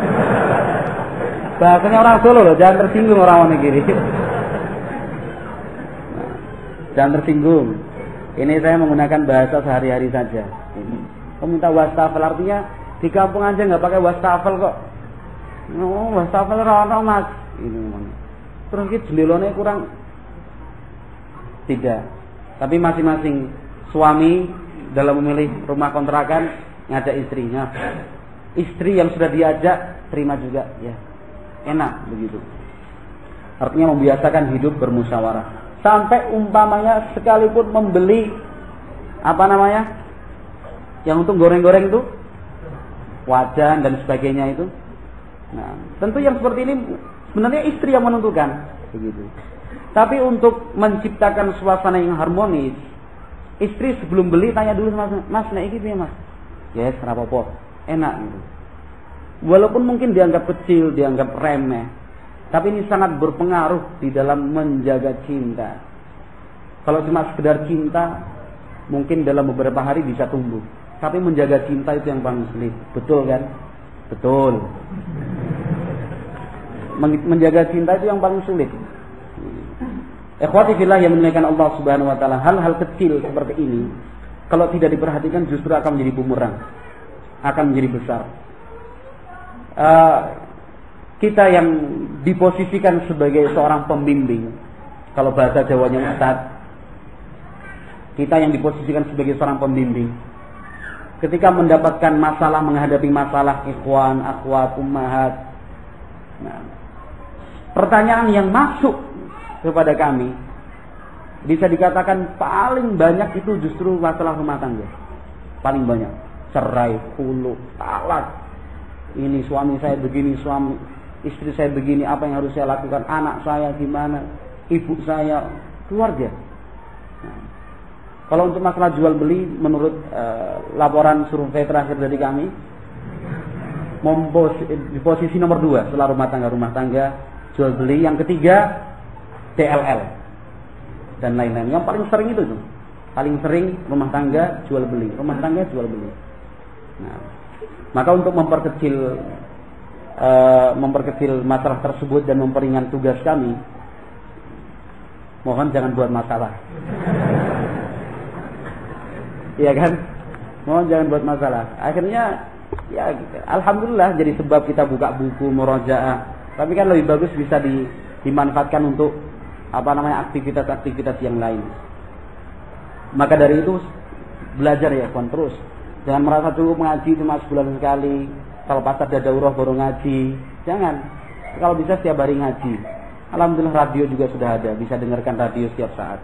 Bahasanya orang Solo loh, jangan tersinggung orang Wonogiri. Nah, jangan tersinggung. Ini saya menggunakan bahasa sehari-hari saja. Ini. Kau minta wastafel artinya di kampung aja nggak pakai wastafel kok. Oh, wastafel ora mas. Ini ngomong. Terus kita jendelone kurang. Tidak. Tapi masing-masing suami dalam memilih rumah kontrakan ngajak istrinya. Istri yang sudah diajak terima juga ya. Enak begitu. Artinya membiasakan hidup bermusyawarah. Sampai umpamanya sekalipun membeli apa namanya? Yang untuk goreng-goreng itu wajan dan sebagainya itu. Nah, tentu yang seperti ini sebenarnya istri yang menentukan begitu. Tapi untuk menciptakan suasana yang harmonis, istri sebelum beli tanya dulu sama mas, nek iki piye mas? Yes, rapopo, enak gitu. Walaupun mungkin dianggap kecil, dianggap remeh, tapi ini sangat berpengaruh di dalam menjaga cinta. Kalau cuma sekedar cinta, mungkin dalam beberapa hari bisa tumbuh. Tapi menjaga cinta itu yang paling sulit, betul kan? Betul. Menjaga cinta itu yang paling sulit. Ikhwati fillah yang memuliakan Allah Subhanahu wa taala, hal-hal kecil seperti ini kalau tidak diperhatikan justru akan menjadi bumerang, akan menjadi besar. Kita yang diposisikan sebagai seorang pembimbing, kalau bahasa Jawanya ustaz, kita yang diposisikan sebagai seorang pembimbing, ketika mendapatkan masalah, menghadapi masalah ikhwan, akhwat, ummahat, nah, pertanyaan yang masuk kepada kami bisa dikatakan paling banyak itu justru masalah rumah tangga. Paling banyak cerai, khulu, talak. Ini suami saya begini, istri saya begini, apa yang harus saya lakukan? Anak saya gimana? Ibu saya, keluarga. Nah, kalau untuk masalah jual beli, menurut laporan survei terakhir dari kami, di posisi nomor 2 setelah rumah tangga, jual beli. Yang ketiga DLL dan lain-lain. Yang paling sering itu tuh, paling sering rumah tangga jual beli, rumah tangga jual beli. Nah, maka untuk memperkecil masalah tersebut dan memperingan tugas kami, mohon jangan buat masalah. Iya kan? Mohon jangan buat masalah. Akhirnya ya alhamdulillah jadi sebab kita buka buku murojaah. Tapi kan lebih bagus bisa dimanfaatkan untuk aktivitas-aktivitas yang lain. Maka dari itu Belajar ya kawan terus. Jangan merasa cukup ngaji cuma sebulan sekali. Kalau pas ada daurah baru ngaji. Jangan. Kalau bisa setiap hari ngaji. Alhamdulillah radio juga sudah ada. Bisa dengarkan radio setiap saat.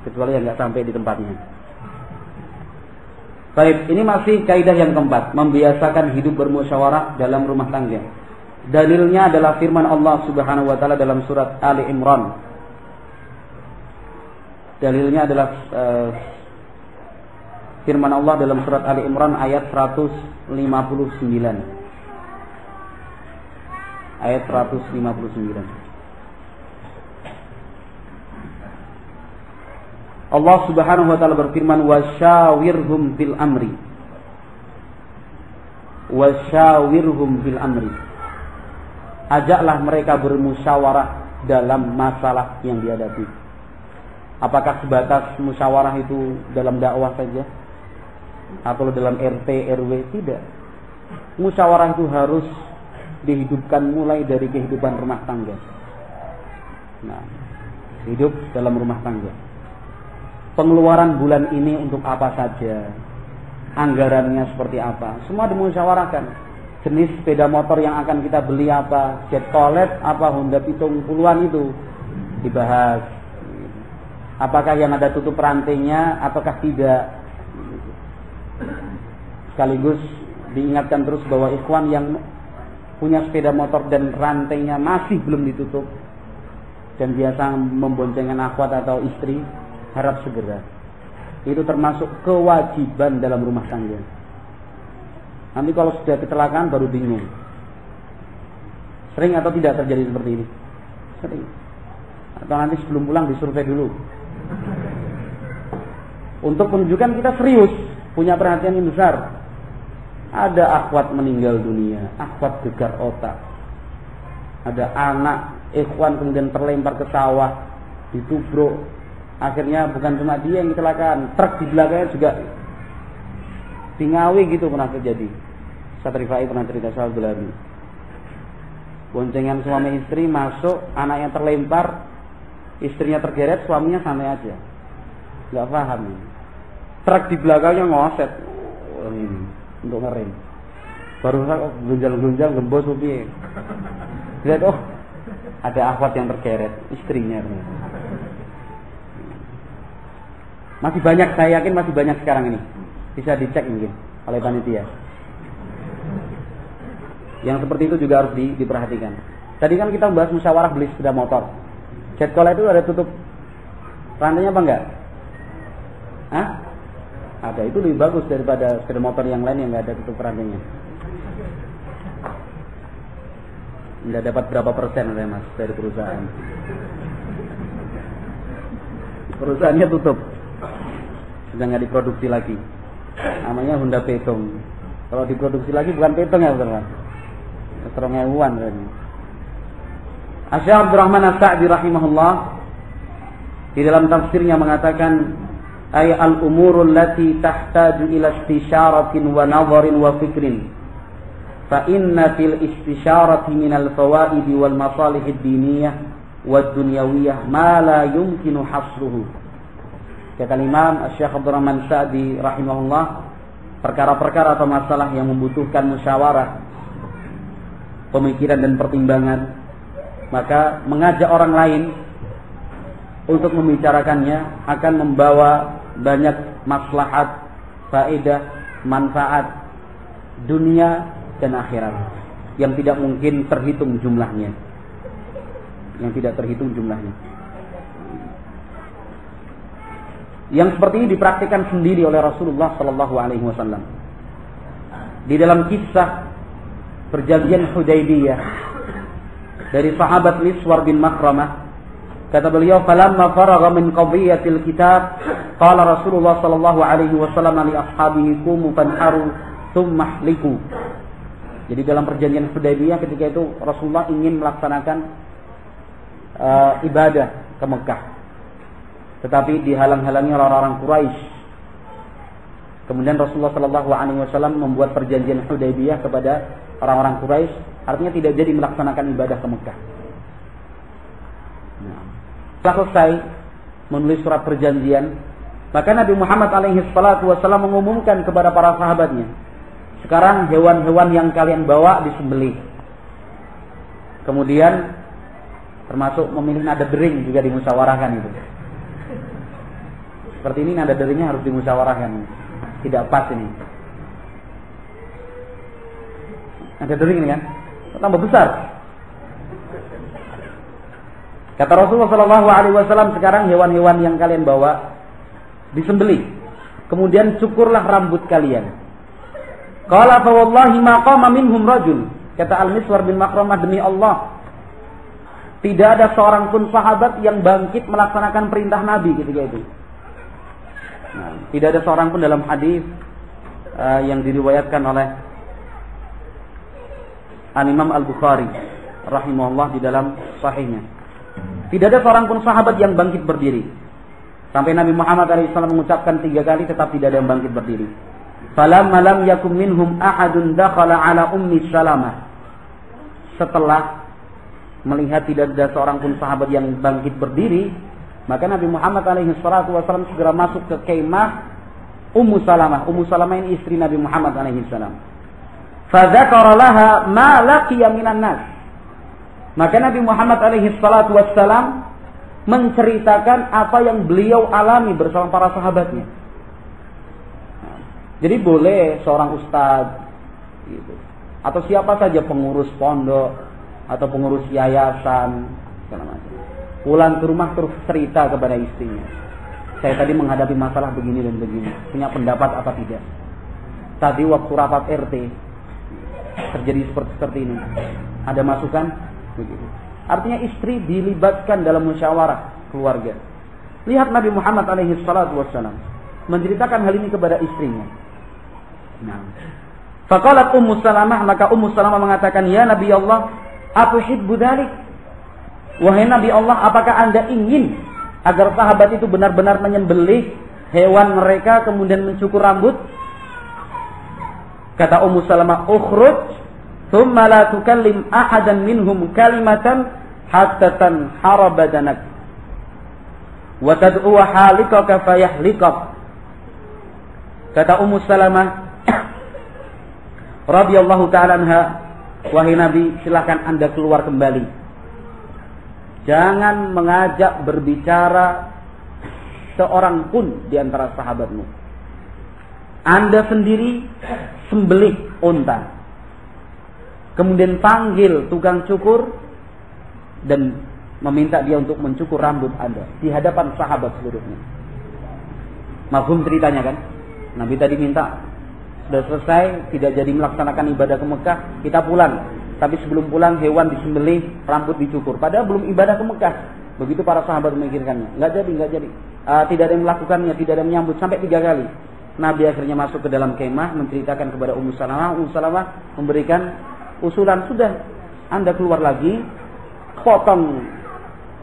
Kecuali yang nggak sampai di tempatnya. Baik, ini masih kaidah yang keempat. Membiasakan hidup bermusyawarah dalam rumah tangga. Dalilnya adalah firman Allah Subhanahu wa taala dalam surat Ali Imran. Dalilnya adalah firman Allah dalam surat Ali Imran ayat 159. Ayat 159. Allah Subhanahu wa taala berfirman, "Wasyawirhum fil amri." Wasyawirhum fil amri. Ajaklah mereka bermusyawarah dalam masalah yang dihadapi. Apakah sebatas musyawarah itu dalam dakwah saja? Atau dalam RT, RW? Tidak. Musyawarah itu harus dihidupkan mulai dari kehidupan rumah tangga. Nah, hidup dalam rumah tangga. Pengeluaran bulan ini untuk apa saja? Anggarannya seperti apa? Semua dimusyawarahkan. Jenis sepeda motor yang akan kita beli apa? Jet Colet apa Honda Pitung puluhan itu dibahas. Apakah yang ada tutup rantainya ataukah tidak? Sekaligus diingatkan terus bahwa ikhwan yang punya sepeda motor dan rantainya masih belum ditutup dan biasa memboncengkan akhwat atau istri, harap segera. Itu termasuk kewajiban dalam rumah tangga. Nanti kalau sudah kecelakaan baru bingung. Sering atau tidak terjadi seperti ini? Sering. Atau nanti sebelum pulang disurvei dulu. Untuk menunjukkan kita serius, punya perhatian yang besar. Ada akhwat meninggal dunia, akhwat gegar otak. Ada anak ikhwan kemudian terlempar ke sawah, ditubruk. Akhirnya bukan cuma dia yang kecelakaan, truk di belakangnya juga di Ngawi gitu pernah terjadi. Ustaz Rifai pernah cerita soal Belari. Boncengan suami istri masuk, anaknya terlempar, istrinya tergeret, suaminya santai aja. Gak paham. Truk di belakangnya ngoset untuk ngerem. Baru gunjal-gunjal gembos piye. Lihat ada akhwat yang tergeret, istrinya. Masih banyak, saya yakin masih banyak sekarang ini. Bisa dicek mungkin oleh panitia. Yang seperti itu juga harus diperhatikan. Tadi kan kita membahas musyawarah beli sepeda motor. Jet Colet itu ada tutup rantainya apa enggak? Hah? Ada, itu lebih bagus daripada sepeda motor yang lain yang enggak ada tutup rantainya. Enggak dapat berapa persen oleh Mas dari perusahaan. Perusahaannya tutup. Sudah enggak diproduksi lagi. Namanya Honda Pitung. Kalau diproduksi lagi bukan Pitung ya, betul kan? Keterongewuan kan. Asy-Syaikh Abdurrahman As-Sa'di rahimahullah di dalam tafsirnya mengatakan ay al-umurul lati tahtaju ila istisyaratin wa nadharin wa fikrin fa inna fil istisyarati minal fawaidi wal masalihid diniyah wad dunyawiyah ma la yumkinu hasruhu. Kata Imam Asy-Syaikh Abdurrahman As-Sa'di rahimahullah, perkara-perkara atau masalah yang membutuhkan musyawarah, pemikiran dan pertimbangan, maka mengajak orang lain untuk membicarakannya akan membawa banyak maslahat, faedah, manfaat dunia dan akhirat yang tidak mungkin terhitung jumlahnya. Yang tidak terhitung jumlahnya. Yang seperti ini dipraktikkan sendiri oleh Rasulullah sallallahu alaihi wasallam. Di dalam kisah perjanjian Hudaybiyah dari sahabat Miswar bin Makhramah, kata beliau, "Falamma faragha min qadiyatil kitab, qala Rasulullah sallallahu alaihi wasallam li ashabihi qumu fanharu tsumma hliku." Jadi dalam perjanjian Hudaybiyah ketika itu Rasulullah ingin melaksanakan ibadah ke Mekah, tetapi dihalang-halangi orang-orang Quraisy. Kemudian Rasulullah sallallahu alaihi wasallam membuat perjanjian Hudaybiyah kepada orang-orang Quraisy, artinya tidak jadi melaksanakan ibadah ke Mekah. Setelah selesai menulis surat perjanjian, Maka Nabi Muhammad alaihi salatu wasallam mengumumkan kepada para sahabatnya, sekarang hewan-hewan yang kalian bawa disembelih. Kemudian termasuk memilih nada dering juga dimusyawarahkan itu. Seperti ini nada deringnya harus dimusyawarahkan. Tidak pas ini. Nada dering ini kan tambah besar. Kata Rasulullah SAW, sekarang hewan-hewan yang kalian bawa disembelih. Kemudian cukurlah rambut kalian. Qala fa wallahi ma qama minhum rajul. Kata Al-Miswar bin Makhramah, demi Allah, tidak ada seorang pun sahabat yang bangkit melaksanakan perintah Nabi ketika itu. Nah, tidak ada seorang pun dalam hadis yang diriwayatkan oleh Al-Imam Al-Bukhari rahimahullah di dalam sahihnya. Tidak ada seorang pun sahabat yang bangkit berdiri. Sampai Nabi Muhammad SAW mengucapkan 3 kali tetap tidak ada yang bangkit berdiri. Falamma lam yakum minhum ahadun dakhala ala ummi Salamah. Setelah melihat tidak ada seorang pun sahabat yang bangkit berdiri, maka Nabi Muhammad SAW segera masuk ke kemah Ummu Salamah. Ummu Salamah ini istri Nabi Muhammad SAW. Fadzakara laha ma laqiya minan nas. Maka Nabi Muhammad SAW menceritakan apa yang beliau alami bersama para sahabatnya. Jadi boleh seorang ustadz gitu, atau siapa saja pengurus pondok atau pengurus yayasan segala macam, pulang ke rumah terus cerita kepada istrinya, saya tadi menghadapi masalah begini dan begini, punya pendapat apa tidak? Tadi waktu rapat RT terjadi seperti ini, ada masukan? Begitu. Artinya istri dilibatkan dalam musyawarah keluarga. Lihat Nabi Muhammad SAW menceritakan hal ini kepada istrinya. Nah, faqalat Ummu Salamah, maka Ummu Salamah mengatakan, ya Nabi Allah, atuhibbu dzalik? Wahai Nabi Allah, apakah Anda ingin agar sahabat itu benar-benar menyembelih hewan mereka kemudian mencukur rambut? Kata Ummu Salamah, ukhruj thumma la tukallim ahadan minhum kalimatan hatta tanhara badanak wa tad'u halikaka fayahlikak. Kata Ummu Salamah radhiyallahu ta'ala anha, wahai Nabi, silakan Anda keluar kembali. Jangan mengajak berbicara seorang pun di antara sahabatmu. Anda sendiri sembelih unta. Kemudian panggil tukang cukur dan meminta dia untuk mencukur rambut Anda di hadapan sahabat seluruhnya. Mafhum ceritanya kan? Nabi tadi minta, sudah selesai, tidak jadi melaksanakan ibadah ke Mekah, kita pulang. Tapi sebelum pulang hewan disembelih, rambut dicukur. Padahal belum ibadah ke Mekah. Begitu para sahabat memikirkannya. Nggak jadi. Tidak ada yang melakukannya, tidak ada yang menyambut sampai 3 kali. Nabi akhirnya masuk ke dalam kemah, menceritakan kepada Ummu Salamah. Ummu Salamah memberikan usulan, sudah, Anda keluar lagi, potong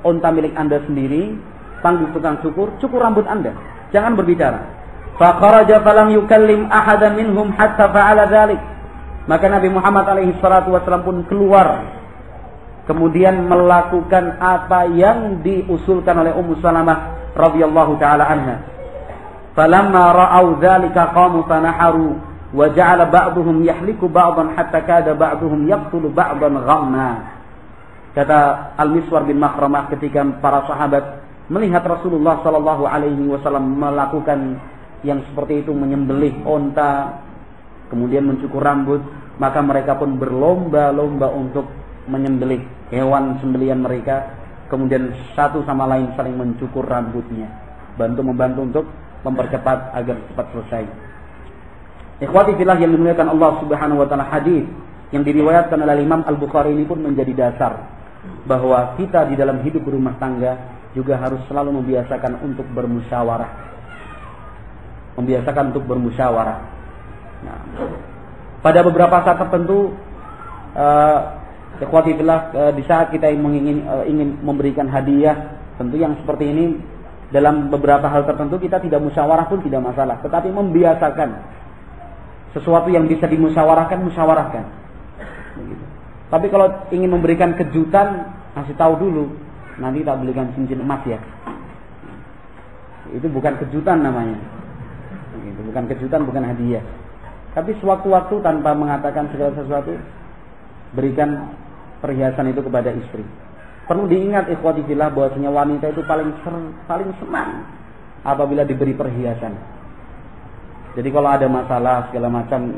unta milik Anda sendiri, panggil tukang cukur rambut Anda, jangan berbicara. Fa kharaja falam yukallim ahadan minhum hatta fa'ala dzalik. Maka Nabi Muhammad SAW pun keluar, kemudian melakukan apa yang diusulkan oleh Ummu Salamah radhiyallahu taala anha. Falamma ra'au dzalika qamu fanaharu wa ja'ala ba'dhum yahliku ba'dhan hatta kada ba'dhum yaqtulu ba'dhan ghamma. Kata Al-Miswar bin Makhramah, ketika para sahabat melihat Rasulullah sallallahu alaihi wasallam melakukan yang seperti itu, menyembelih unta kemudian mencukur rambut, maka mereka pun berlomba-lomba untuk menyembelih hewan sembelihan mereka, kemudian satu sama lain saling mencukur rambutnya, membantu untuk mempercepat agar cepat selesai. Ikhwati fillah yang dimuliakan Allah Subhanahu wa taala, hadis yang diriwayatkan oleh Imam Al-Bukhari ini pun menjadi dasar bahwa kita di dalam hidup berumah tangga juga harus selalu membiasakan untuk bermusyawarah. Nah, pada beberapa saat tertentu, ikhwati fillah, di saat kita ingin memberikan hadiah, tentu yang seperti ini dalam beberapa hal tertentu kita tidak musyawarah pun tidak masalah, tetapi membiasakan sesuatu yang bisa dimusyawarahkan, musyawarahkan. Begitu. Tapi kalau ingin memberikan kejutan, kasih tahu dulu, nanti tak belikan cincin emas ya. Itu bukan kejutan namanya. Itu bukan kejutan, bukan hadiah. Tapi sewaktu-waktu tanpa mengatakan segala sesuatu, berikan perhiasan itu kepada istri. Perlu diingat ikhwati fillah bahwasanya wanita itu paling senang apabila diberi perhiasan. Jadi kalau ada masalah segala macam,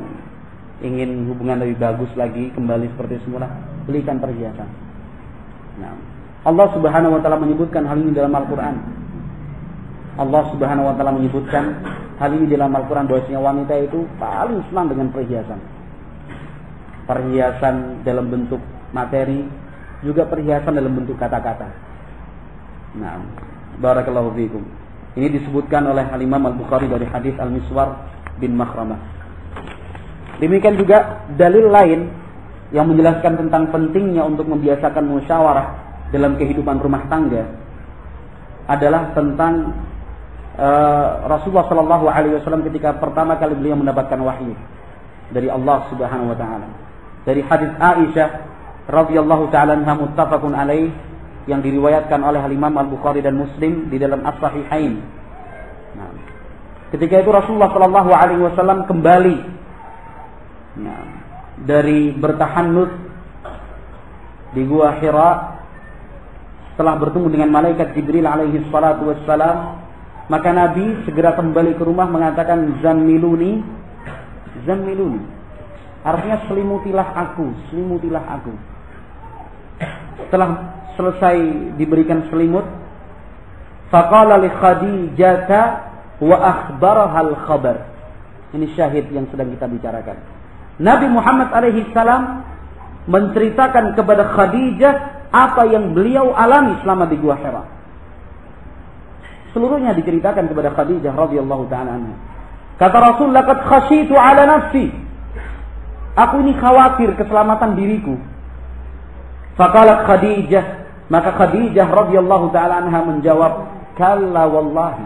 ingin hubungan lebih bagus lagi, kembali seperti semula, belikan perhiasan. Nah, Allah Subhanahu wa taala menyebutkan hal ini dalam Al-Qur'an. Allah Subhanahu wa taala menyebutkan hal ini dalam Al-Qur'an bahwasanya wanita itu paling senang dengan perhiasan. Perhiasan dalam bentuk materi, juga perhiasan dalam bentuk kata-kata. Nah, barakallahu fiikum. Ini disebutkan oleh Al-Imam Al-Bukhari dari hadis Al-Miswar bin Makhramah. Demikian juga dalil lain yang menjelaskan tentang pentingnya untuk membiasakan musyawarah dalam kehidupan rumah tangga adalah tentang Rasulullah Shallallahu Alaihi Wasallam ketika pertama kali beliau mendapatkan wahyu dari Allah Subhanahu Wa Taala. Dari hadis Aisyah radhiyallahu taala anha muttafaqun alaih yang diriwayatkan oleh Imam Al-Bukhari dan Muslim di dalam As-Sahihain. Nah, ketika itu Rasulullah Shallallahu Alaihi Wasallam kembali dari bertahannud di Gua Hira setelah bertemu dengan malaikat Jibril alaihi salatu wassalam, maka Nabi segera kembali ke rumah mengatakan zammiluni. Artinya selimutilah aku. Setelah selesai diberikan selimut, faqala li Khadijah wa akhbaraha al-khabar. Ini syahid yang sedang kita bicarakan. Nabi Muhammad alaihi salam menceritakan kepada Khadijah apa yang beliau alami selama di Gua Hira. Seluruhnya diceritakan kepada Khadijah radhiyallahu taala anha. Kata Rasul, laqad khashitu ala nafsi. Aku ini khawatir keselamatan diriku. Faqalat Khadijah, maka Khadijah radhiyallahu taala anha menjawab, kalla wallahi.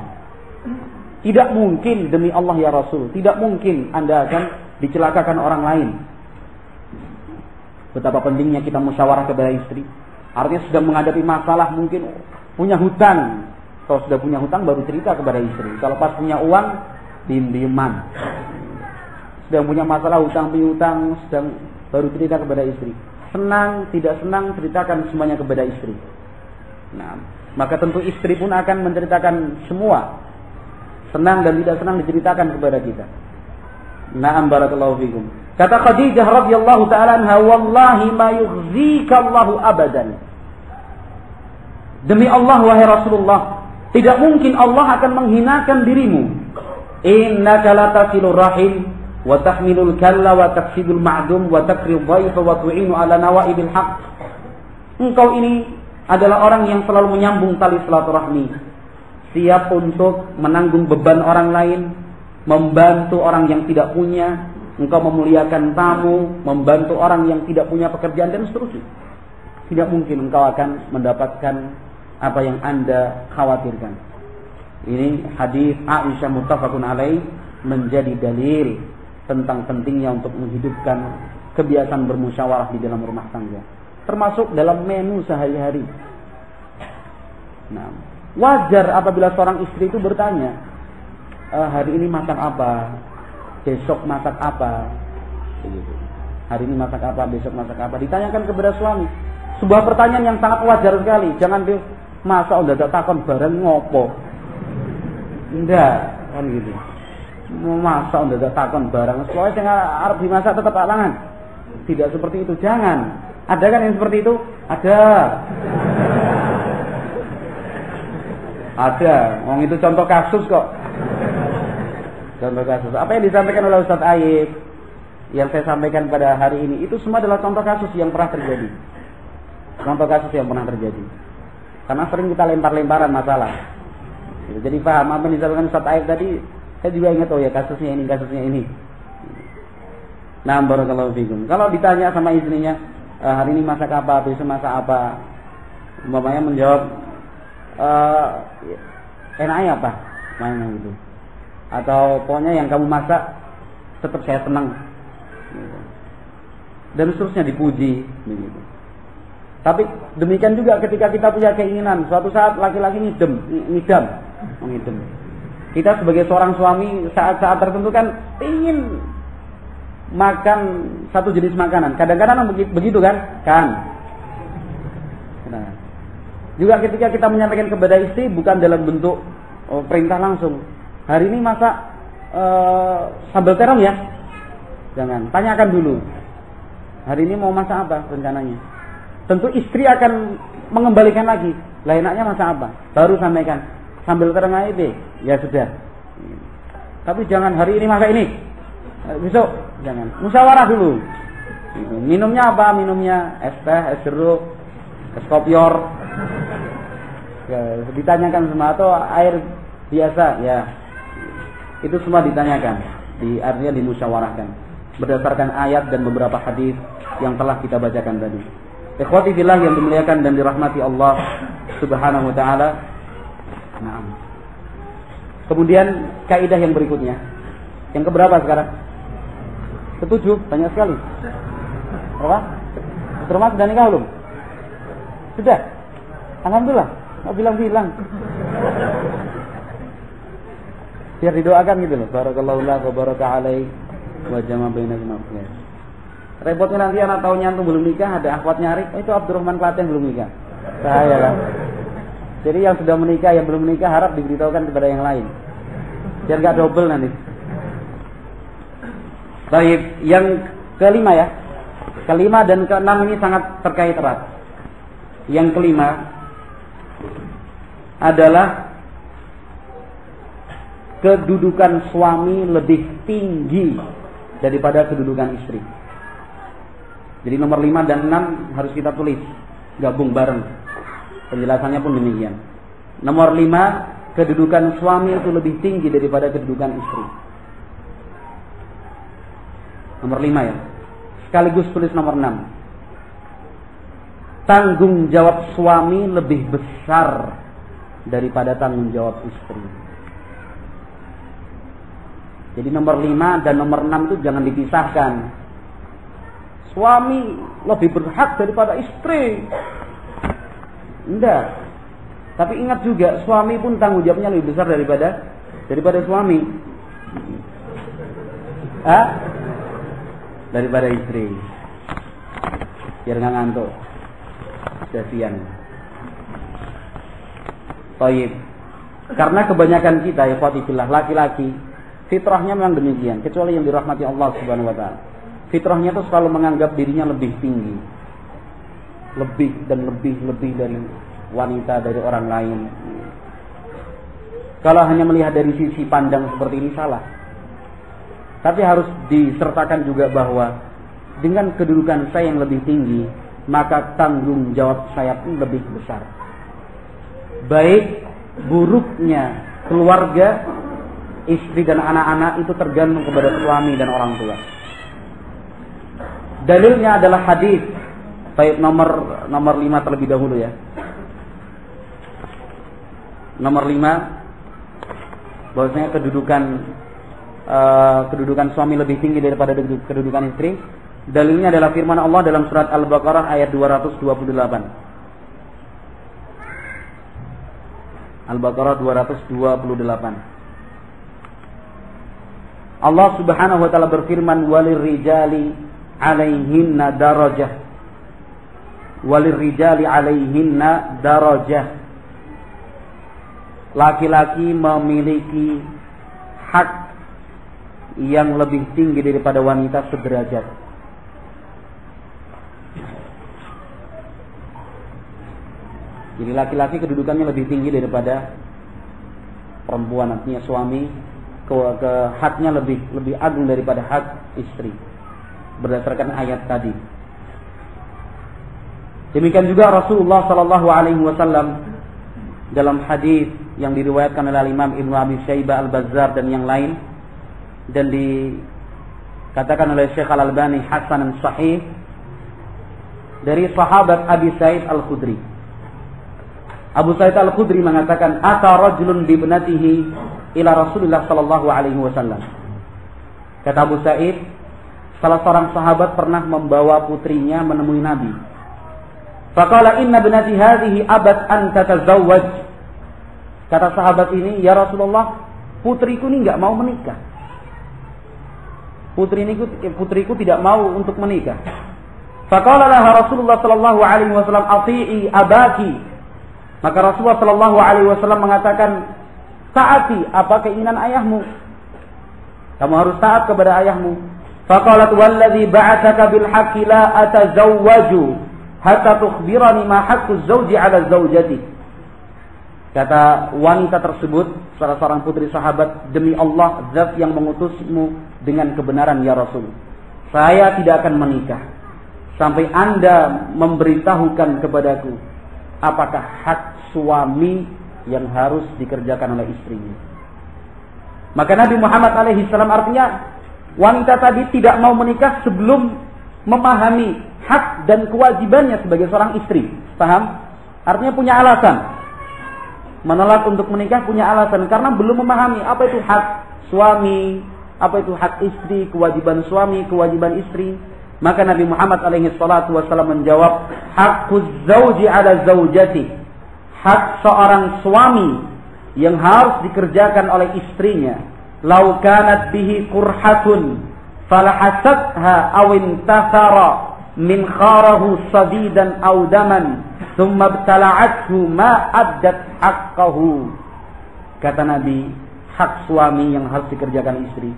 Tidak mungkin demi Allah ya Rasul, tidak mungkin Anda akan dicelakakan orang lain. Betapa pentingnya kita musyawarah kepada istri. Artinya sudah menghadapi masalah, mungkin punya hutang. Kalau sudah punya hutang baru cerita kepada istri. Kalau pas punya uang, diem-dieman. Sudah punya masalah hutang piutang, sedang baru cerita kepada istri. Senang, tidak senang, ceritakan semuanya kepada istri. Nah, maka tentu istri pun akan menceritakan semua. Senang dan tidak senang diceritakan kepada kita. Na'am barakallahu fikum. Kata Khadijah radhiyallahu ta'ala anha, wallahi ma yukhzika Allahu abadan. Demi Allah wahai Rasulullah, tidak mungkin Allah akan menghinakan dirimu. Innaka la tasilur rahim wa tahmilul kalla wa taksibul ma'dum wa takrimu dhaifa wa tu'inu ala nawaibil haqq. Engkau ini adalah orang yang selalu menyambung tali silaturahmi, siap untuk menanggung beban orang lain, membantu orang yang tidak punya, engkau memuliakan tamu, membantu orang yang tidak punya pekerjaan dan seterusnya. Tidak mungkin engkau akan mendapatkan apa yang Anda khawatirkan. Ini hadis Aisyah muttafaqun alaih menjadi dalil tentang pentingnya untuk menghidupkan kebiasaan bermusyawarah di dalam rumah tangga, termasuk dalam menu sehari-hari. Nah, wajar apabila seorang istri itu bertanya, hari ini masak apa, besok masak apa, begitu. Hari ini masak apa, besok masak apa, ditanyakan kepada suami. Sebuah pertanyaan yang sangat wajar sekali. Jangan masa udah takon bareng ngopo, enggak kan gitu. Masa udah takon bareng, soalnya jangan arep dimasak tetap alangan. Tidak seperti itu, jangan. Ada kan yang seperti itu? Ada. Wong itu contoh kasus kok. Contoh kasus. Apa yang disampaikan oleh Ustaz Aib, yang saya sampaikan pada hari ini, itu semua adalah contoh kasus yang pernah terjadi. Contoh kasus yang pernah terjadi. Karena sering kita lempar-lemparan masalah. Jadi paham apa yang disampaikan Ustaz Aib tadi, saya juga ingat, oh ya kasusnya ini. Nah, barakallahu fikum. Kalau ditanya sama istrinya, hari ini masak apa, besok masak apa, umpamanya menjawab, enaknya apa, mana gitu. Atau pokoknya yang kamu masak tetap saya senang, dan seterusnya dipuji, begitu. Tapi demikian juga ketika kita punya keinginan suatu saat laki-laki ngidam, Mengidem. Kita sebagai seorang suami saat-saat tertentu kan ingin makan satu jenis makanan. Kadang-kadang begitu kan? Nah. Juga ketika kita menyampaikan kepada istri bukan dalam bentuk perintah langsung. Hari ini masak sambal terong ya? Jangan. Tanyakan dulu. Hari ini mau masak apa rencananya? Tentu istri akan mengembalikan lagi. Lah enaknya masak apa? Baru sampaikan. Sambal terong aja deh. Ya sudah. Tapi jangan hari ini masak ini. Besok jangan. Musyawarah dulu. Minumnya apa? Minumnya es teh, es jeruk, es kopior. Ya, ditanyakan semua atau air biasa ya. Itu semua ditanyakan. Artinya dimusyawarahkan berdasarkan ayat dan beberapa hadis yang telah kita bacakan tadi. Ikhwati fillah yang dimuliakan dan dirahmati Allah Subhanahu wa taala. Naam. Kemudian kaidah yang berikutnya. Yang keberapa sekarang? Ketujuh, banyak sekali. Berapa? Rumah sudah nikah belum? Sudah. Alhamdulillah. Nggak bilang-bilang. Biar didoakan gitu loh. Barakallahu lak wa baraka alaik wa jama' bainakum. Repotnya nanti anak tahunnya antum belum nikah, ada akhwat nyari, itu Abdurrahman Klaten belum nikah. Bahaya kan? Jadi yang sudah menikah, yang belum menikah harap diberitahukan kepada yang lain. Biar gak double nanti. Baik, yang kelima ya. Kelima dan keenam ini sangat terkait erat. Yang kelima adalah kedudukan suami lebih tinggi daripada kedudukan istri. Jadi nomor 5 dan 6 harus kita tulis, gabung bareng. Penjelasannya pun demikian. Nomor 5, kedudukan suami itu lebih tinggi daripada kedudukan istri. Nomor 5 ya. Sekaligus tulis nomor 6. Tanggung jawab suami lebih besar daripada tanggung jawab istri. Jadi nomor 5 dan nomor 6 itu jangan dipisahkan. Suami lebih berhak daripada istri. Enggak. Tapi ingat juga suami pun tanggung jawabnya lebih besar daripada suami. Daripada istri. Biar nggak ngantuk. Sudah siang. Baik. Karena kebanyakan kita ya ikhwatillah laki-laki fitrahnya memang demikian, kecuali yang dirahmati Allah Subhanahu wa taala. Fitrahnya itu selalu menganggap dirinya lebih tinggi. Lebih dan lebih dari wanita, dari orang lain. Kalau hanya melihat dari sisi pandang seperti ini salah. Tapi harus disertakan juga bahwa dengan kedudukan saya yang lebih tinggi, maka tanggung jawab saya pun lebih besar. Baik buruknya keluarga, istri dan anak-anak itu tergantung kepada suami dan orang tua. Dalilnya adalah hadis. Baik nomor 5 terlebih dahulu ya. Nomor 5 bahwasanya kedudukan suami lebih tinggi daripada kedudukan istri. Dalilnya adalah firman Allah dalam surat Al-Baqarah ayat 228. Al-Baqarah 228. Allah Subhanahu wa taala berfirman walirrijali 'alaihinna darajah. Walirrijali 'alaihinna darajah. Laki-laki memiliki hak yang lebih tinggi daripada wanita sederajat. Jadi laki-laki kedudukannya lebih tinggi daripada perempuan, artinya suami ke haknya lebih agung daripada hak istri berdasarkan ayat tadi. Demikian juga Rasulullah sallallahu alaihi wasallam dalam hadis yang diriwayatkan oleh Imam Ibnu Abi Syaibah Al-Bazzar dan yang lain dan dikatakan oleh Syekh Al-Albani hasan sahih dari sahabat Abi Sa'id Al-Khudri. Abu Sa'id Al-Khudri mengatakan ata rajulun bi ibnatihi ila Rasulullah sallallahu alaihi wasallam. Kata Abu Sa'id, salah seorang sahabat pernah membawa putrinya menemui Nabi. Faqala inna ibnati hadhihi abat an tatazawwaj. Kata sahabat ini, "Ya Rasulullah, putriku ini nggak mau menikah. Putriku tidak mau untuk menikah." Faqala laha Rasulullah sallallahu alaihi wasallam, "Ati'i abaki." Maka Rasulullah sallallahu alaihi wasallam mengatakan, "Taati apa keinginan ayahmu. Kamu harus taat kepada ayahmu." Faqalat, "Wallazi ba'atsaka bil haqqi la atazawwaju hatta tukhbirani ma haqqu zawji 'ala zawjati." Kata wanita tersebut, salah seorang putri sahabat, "Demi Allah, zat yang mengutusmu dengan kebenaran ya Rasul, saya tidak akan menikah sampai Anda memberitahukan kepadaku apakah hak suami yang harus dikerjakan oleh istrinya." Maka Nabi Muhammad alaihi salam, artinya wanita tadi tidak mau menikah sebelum memahami hak dan kewajibannya sebagai seorang istri. Paham? Artinya punya alasan. Menolak untuk menikah punya alasan karena belum memahami apa itu hak suami, apa itu hak istri, kewajiban suami, kewajiban istri. Maka Nabi Muhammad alaihi salatu wasallam menjawab, "Haqquz zauji 'ala zaujati." Hak seorang suami yang harus dikerjakan oleh istrinya. "Lau kanat bihi qurhatun falahasatha aw intasara min kharahu sadidan aw daman thumma ibtala'athu ma addat haqqahu." Kata Nabi, hak suami yang harus dikerjakan istri.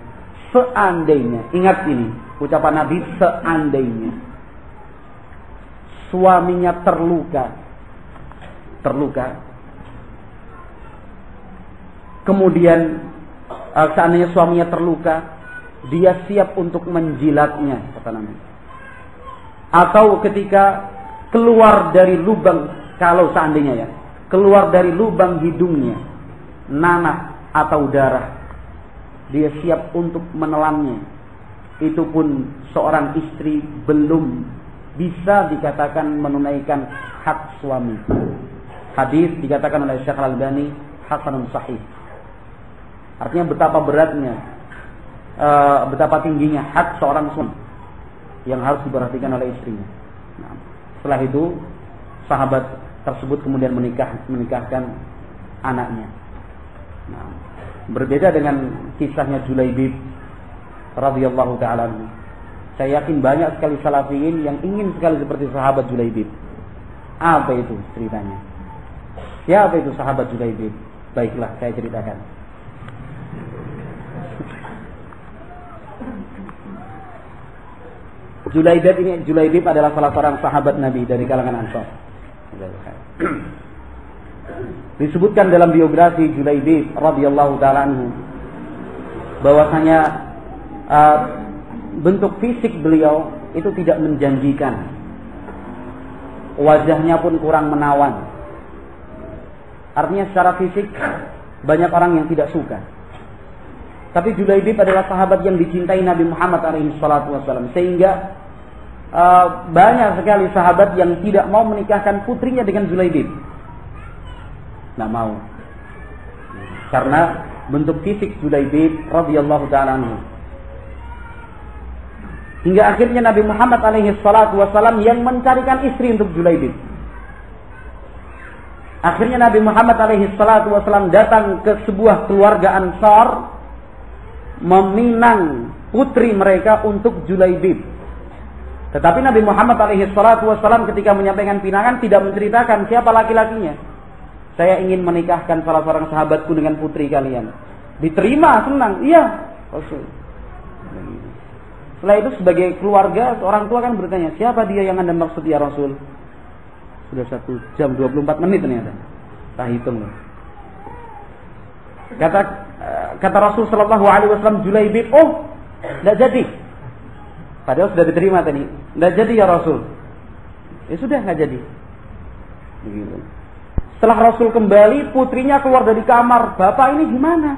Seandainya, ingat ini, ucapan Nabi, seandainya suaminya terluka, kemudian seandainya suaminya terluka, dia siap untuk menjilatnya, kata Nabi. Atau ketika keluar dari lubang, kalau seandainya ya, keluar dari lubang hidungnya nanah atau darah, dia siap untuk menelannya. Itu pun seorang istri belum bisa dikatakan menunaikan hak suami. Hadis dikatakan oleh Syekh Al-Albani hasanun sahih. Artinya betapa beratnya, betapa tingginya hak seorang suami yang harus diperhatikan oleh istrinya. Nah, setelah itu sahabat tersebut kemudian menikahkan anaknya. Nah, berbeda dengan kisahnya Julaibib radhiyallahu taala anhu. Saya yakin banyak sekali salafiyin yang ingin sekali seperti sahabat Julaibib. Apa itu ceritanya? Siapa itu sahabat Julaibib? Baiklah, saya ceritakan. Julaibib adalah salah seorang sahabat Nabi dari kalangan Ansar. Disebutkan dalam biografi Julaibib radhiyallahu taala anhu bahwasanya bentuk fisik beliau itu tidak menjanjikan. Wajahnya pun kurang menawan. Artinya secara fisik banyak orang yang tidak suka. Tapi Julaibib adalah sahabat yang dicintai Nabi Muhammad SAW, sehingga banyak sekali sahabat yang tidak mau menikahkan putrinya dengan Julaibib. Tidak mau, karena bentuk fisik Julaibib radhiyallahu ta'ala anhu. Hingga akhirnya Nabi Muhammad SAW yang mencarikan istri untuk Julaibib. Akhirnya Nabi Muhammad SAW datang ke sebuah keluarga Ansar, meminang putri mereka untuk Julaibib. Tetapi Nabi Muhammad SAW ketika menyampaikan pinangan tidak menceritakan siapa laki-lakinya. Saya ingin menikahkan salah seorang sahabatku dengan putri kalian. Diterima, senang. Iya, Rasul. Setelah itu sebagai keluarga, orang tua kan bertanya, siapa dia yang Anda maksud ya Rasul? Sudah 1 jam 24 menit ternyata. Tak hitung. Kata Rasul sallallahu alaihi wasallam, Julaibib, oh, tidak jadi. Padahal sudah diterima tadi. Tidak jadi ya Rasul. Ya sudah, nggak jadi. Begitu. Setelah Rasul kembali, putrinya keluar dari kamar. Bapak ini gimana?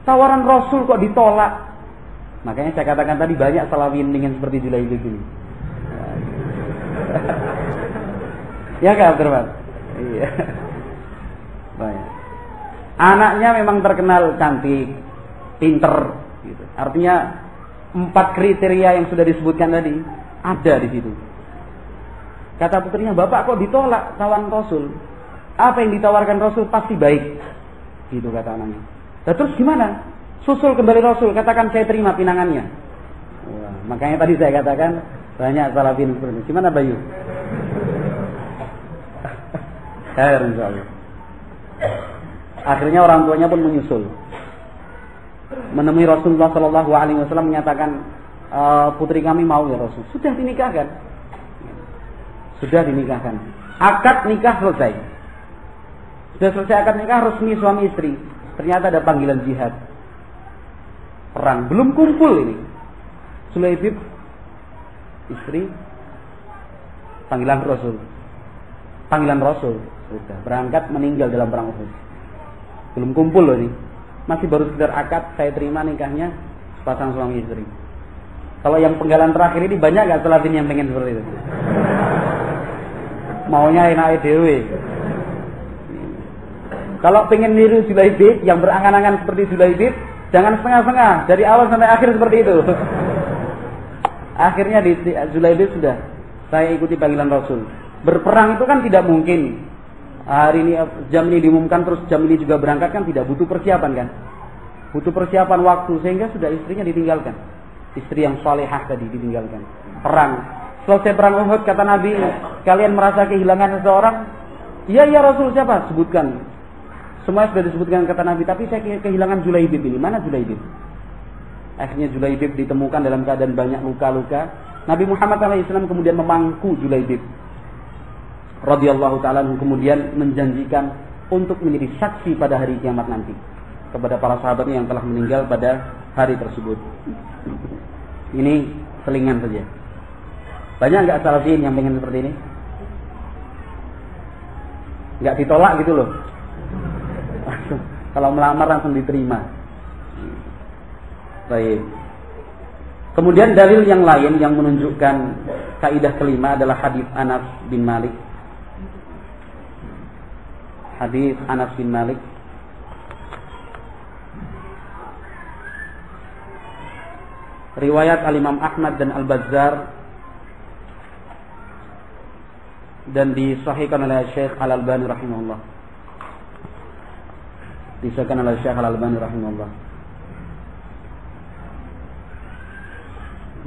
Tawaran Rasul kok ditolak? Makanya saya katakan tadi banyak salafiyin dengan seperti Julaibib ini. Ya kan, Abdurrahman? Iya. Banyak. Anaknya memang terkenal cantik, pinter, gitu. Artinya 4 kriteria yang sudah disebutkan tadi ada di situ. Kata putrinya, Bapak kok ditolak tawaran Rasul? Apa yang ditawarkan Rasul pasti baik. Gitu kata anaknya. Nah, terus gimana? Susul kembali Rasul, katakan saya terima pinangannya. Wah, makanya tadi saya katakan banyak salafin seperti itu. Gimana Bayu? Insyaallah. Akhirnya orang tuanya pun menyusul. Menemui Rasulullah Shallallahu Alaihi Wasallam menyatakan, putri kami mau ya Rasul. Sudah dinikahkan. Sudah dinikahkan. Akad nikah selesai. Sudah selesai akad nikah, resmi suami istri. Ternyata ada panggilan jihad. Perang. Belum kumpul ini. Sulaibib, istri, panggilan Rasul. Panggilan Rasul. Sudah berangkat meninggal dalam perang Uhud. Belum kumpul loh ini. Masih baru sekedar akad, saya terima nikahnya sepasang suami istri. Kalau yang penggalan terakhir ini banyak gak salafin yang pengen seperti itu? Maunya enak dewe. Kalau pengen niru Julaibib, yang berangan-angan seperti Julaibib, jangan setengah-setengah, dari awal sampai akhir seperti itu. Akhirnya di Julaibib sudah, saya ikuti panggilan Rasul. Berperang itu kan tidak mungkin. Hari ini jam ini diumumkan terus jam ini juga berangkat kan tidak, butuh persiapan kan. Butuh persiapan waktu, sehingga sudah istrinya ditinggalkan. Istri yang salehah tadi ditinggalkan. Perang. Selesai perang Uhud kata Nabi, kalian merasa kehilangan seseorang? Iya ya Rasul, siapa? Sebutkan. Semua sudah disebutkan kata Nabi, tapi saya kehilangan Julaibib ini. Mana Julaibib? Akhirnya Julaibib ditemukan dalam keadaan banyak luka-luka. Nabi Muhammad SAW kemudian memangku Julaibib radhiyallahu ta'ala, kemudian menjanjikan untuk menjadi saksi pada hari kiamat nanti kepada para sahabatnya yang telah meninggal pada hari tersebut. Ini selingan saja. Banyak nggak salafin yang pengen seperti ini? Nggak ditolak gitu loh. Kalau melamar langsung diterima. Baik. Kemudian dalil yang lain yang menunjukkan kaidah kelima adalah hadis Anas bin Malik. Hadis Anas bin Malik. Riwayat Al-Imam Ahmad dan Al-Bazzar dan disahihkan oleh Syekh Al-Albani rahimahullah. Disahihkan oleh Syekh Al-Albani rahimahullah.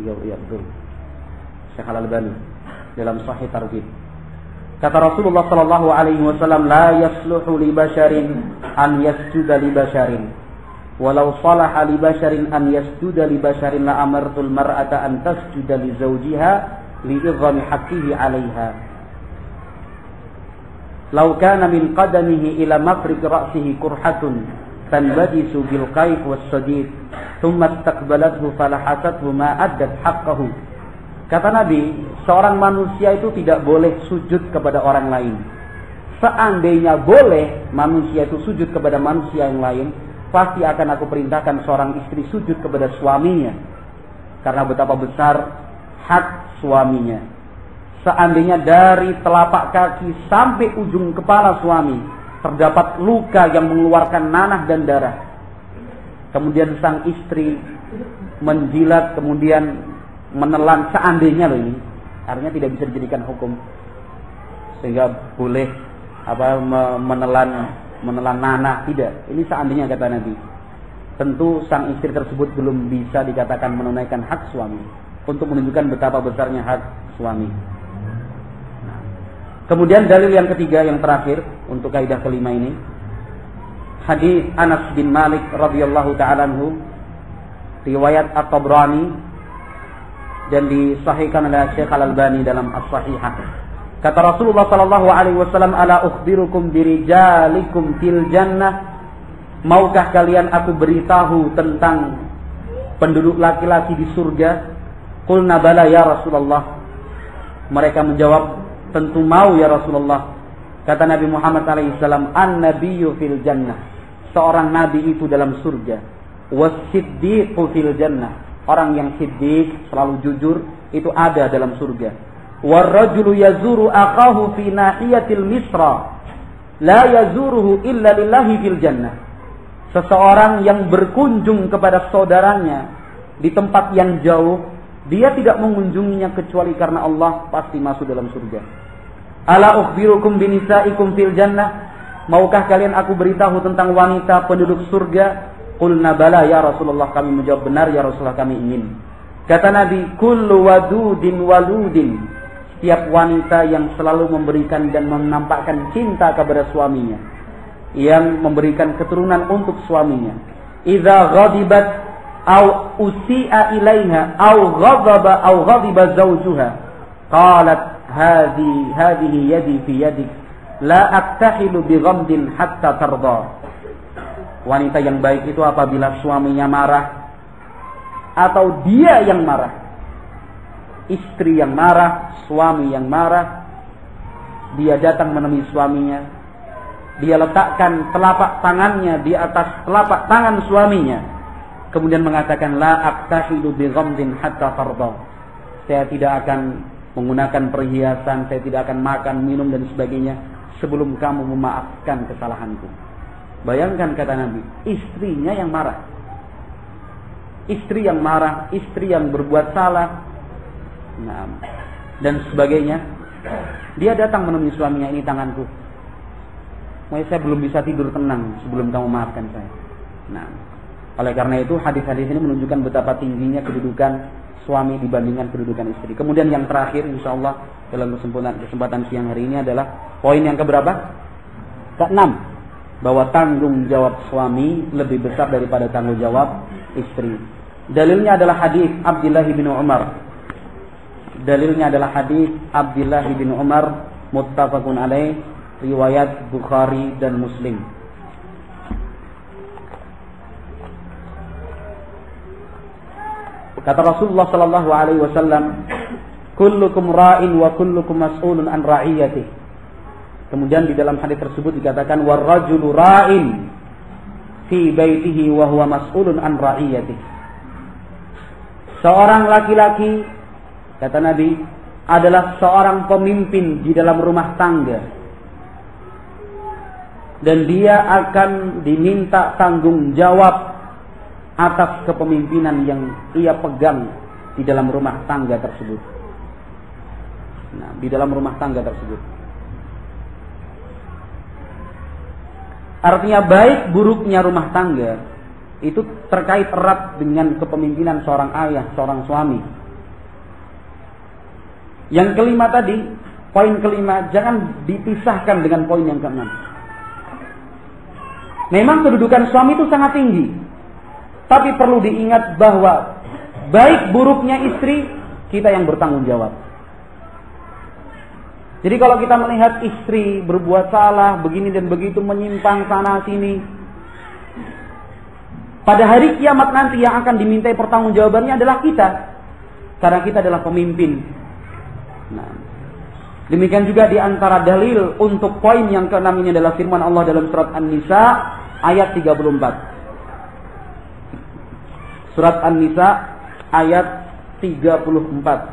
Iya betul. Syekh Al-Albani dalam Sahih Targhib. Kata Rasulullah sallallahu alaihi wasallam, la yasluhu li basharin an yasjuda li basharin. Walau salaha li basharin an yasjuda li basharin la amartul mar'ata an tasjuda li zawjiha li idhami haqqihi 'alaiha. Law kana min qadamihi ila mafriq ra'sihi kurhatun tanbadisu bil qayf was sadid thumma istaqbalathu falahasathu ma addat haqqahu. Kata Nabi, seorang manusia itu tidak boleh sujud kepada orang lain. Seandainya boleh manusia itu sujud kepada manusia yang lain, pasti akan aku perintahkan seorang istri sujud kepada suaminya. Karena betapa besar hak suaminya. Seandainya dari telapak kaki sampai ujung kepala suami terdapat luka yang mengeluarkan nanah dan darah, kemudian sang istri menjilat, kemudian menelan, seandainya loh ini, artinya tidak bisa dijadikan hukum, sehingga boleh menelan nanah, tidak. Ini seandainya kata Nabi. Tentu sang istri tersebut belum bisa dikatakan menunaikan hak suami, untuk menunjukkan betapa besarnya hak suami. Kemudian dalil yang ketiga, yang terakhir untuk kaidah kelima ini, hadis Anas bin Malik radhiyallahu ta'ala anhu, riwayat At-Tabrani dan disahihkan oleh Syekh Al-Albani dalam As-Sahihah. Kata Rasulullah sallallahu alaihi wasallam, ala ukhbirukum birijalikum fil jannah, maukah kalian aku beritahu tentang penduduk laki-laki di surga? Qulna bala ya Rasulullah. Mereka menjawab, tentu mau ya Rasulullah. Kata Nabi Muhammad SAW, an-nabiyyu fil jannah, seorang nabi itu dalam surga. Was-siddiqu fil jannah, orang yang siddiq, selalu jujur, itu ada dalam surga. War-rajulu yazuru akahu fi nahiyatil misra, la yazuruhu illa lillahi fil jannah. Seseorang yang berkunjung kepada saudaranya di tempat yang jauh, dia tidak mengunjunginya kecuali karena Allah, pasti masuk dalam surga. Ala ukhbirukum binisaikum fil jannah, Maukah kalian aku beritahu tentang wanita penduduk surga? Qulna bala ya Rasulullah, kami menjawab benar ya Rasulullah, kami ingin. Kata Nabi, kullu wadudin waludin, setiap wanita yang selalu memberikan dan menampakkan cinta kepada suaminya, yang memberikan keturunan untuk suaminya. Idza ghadibat au usi'a ilaiha au ghadiba zawjuha qalat hadhihi yadi fi yadik la aktahilu bi ghamdin hatta tarda. Wanita yang baik itu apabila suaminya marah atau dia yang marah, istri yang marah, suami yang marah, dia datang menemui suaminya, dia letakkan telapak tangannya di atas telapak tangan suaminya, kemudian mengatakan la aktahilu bi ghamdin hatta tarda. Saya tidak akan menggunakan perhiasan, saya tidak akan makan, minum dan sebagainya sebelum kamu memaafkan kesalahanku. Bayangkan, kata Nabi, istrinya yang marah. Istri yang marah, istri yang berbuat salah, nah, dan sebagainya. Dia datang menemui suaminya, ini tanganku. Saya belum bisa tidur tenang sebelum kamu maafkan saya. Nah, oleh karena itu hadis-hadis ini menunjukkan betapa tingginya kedudukan suami dibandingkan kedudukan istri. Kemudian yang terakhir, insyaallah dalam kesempatan siang hari ini adalah poin yang keberapa? Ke-6, bahwa tanggung jawab suami lebih besar daripada tanggung jawab istri. Dalilnya adalah hadis Abdullah bin Umar. Dalilnya adalah hadis Abdullah bin Umar, muttafaqun alaih, riwayat Bukhari dan Muslim. Kata Rasulullah sallallahu alaihi wasallam, kullukum ra'in wa kullukum mas'ulun an ra'iyatihi. Kemudian di dalam hadis tersebut dikatakan warrajulu ra'in fi baitihi wa huwa mas'ulun an ra'iyatihi. Seorang laki-laki, kata Nabi, adalah seorang pemimpin di dalam rumah tangga, dan dia akan diminta tanggung jawab atas kepemimpinan yang ia pegang di dalam rumah tangga tersebut. Nah, di dalam rumah tangga tersebut. Artinya baik buruknya rumah tangga itu terkait erat dengan kepemimpinan seorang ayah, seorang suami. Yang kelima tadi, poin kelima, jangan dipisahkan dengan poin yang keenam. Memang kedudukan suami itu sangat tinggi, tapi perlu diingat bahwa baik buruknya istri, kita yang bertanggung jawab. Jadi kalau kita melihat istri berbuat salah, begini dan begitu, menyimpang sana sini, pada hari kiamat nanti yang akan dimintai pertanggungjawabannya adalah kita, karena kita adalah pemimpin. Nah, demikian juga di antara dalil untuk poin yang keenam ini adalah firman Allah dalam surat An-Nisa ayat 34. Surat An-Nisa ayat 34.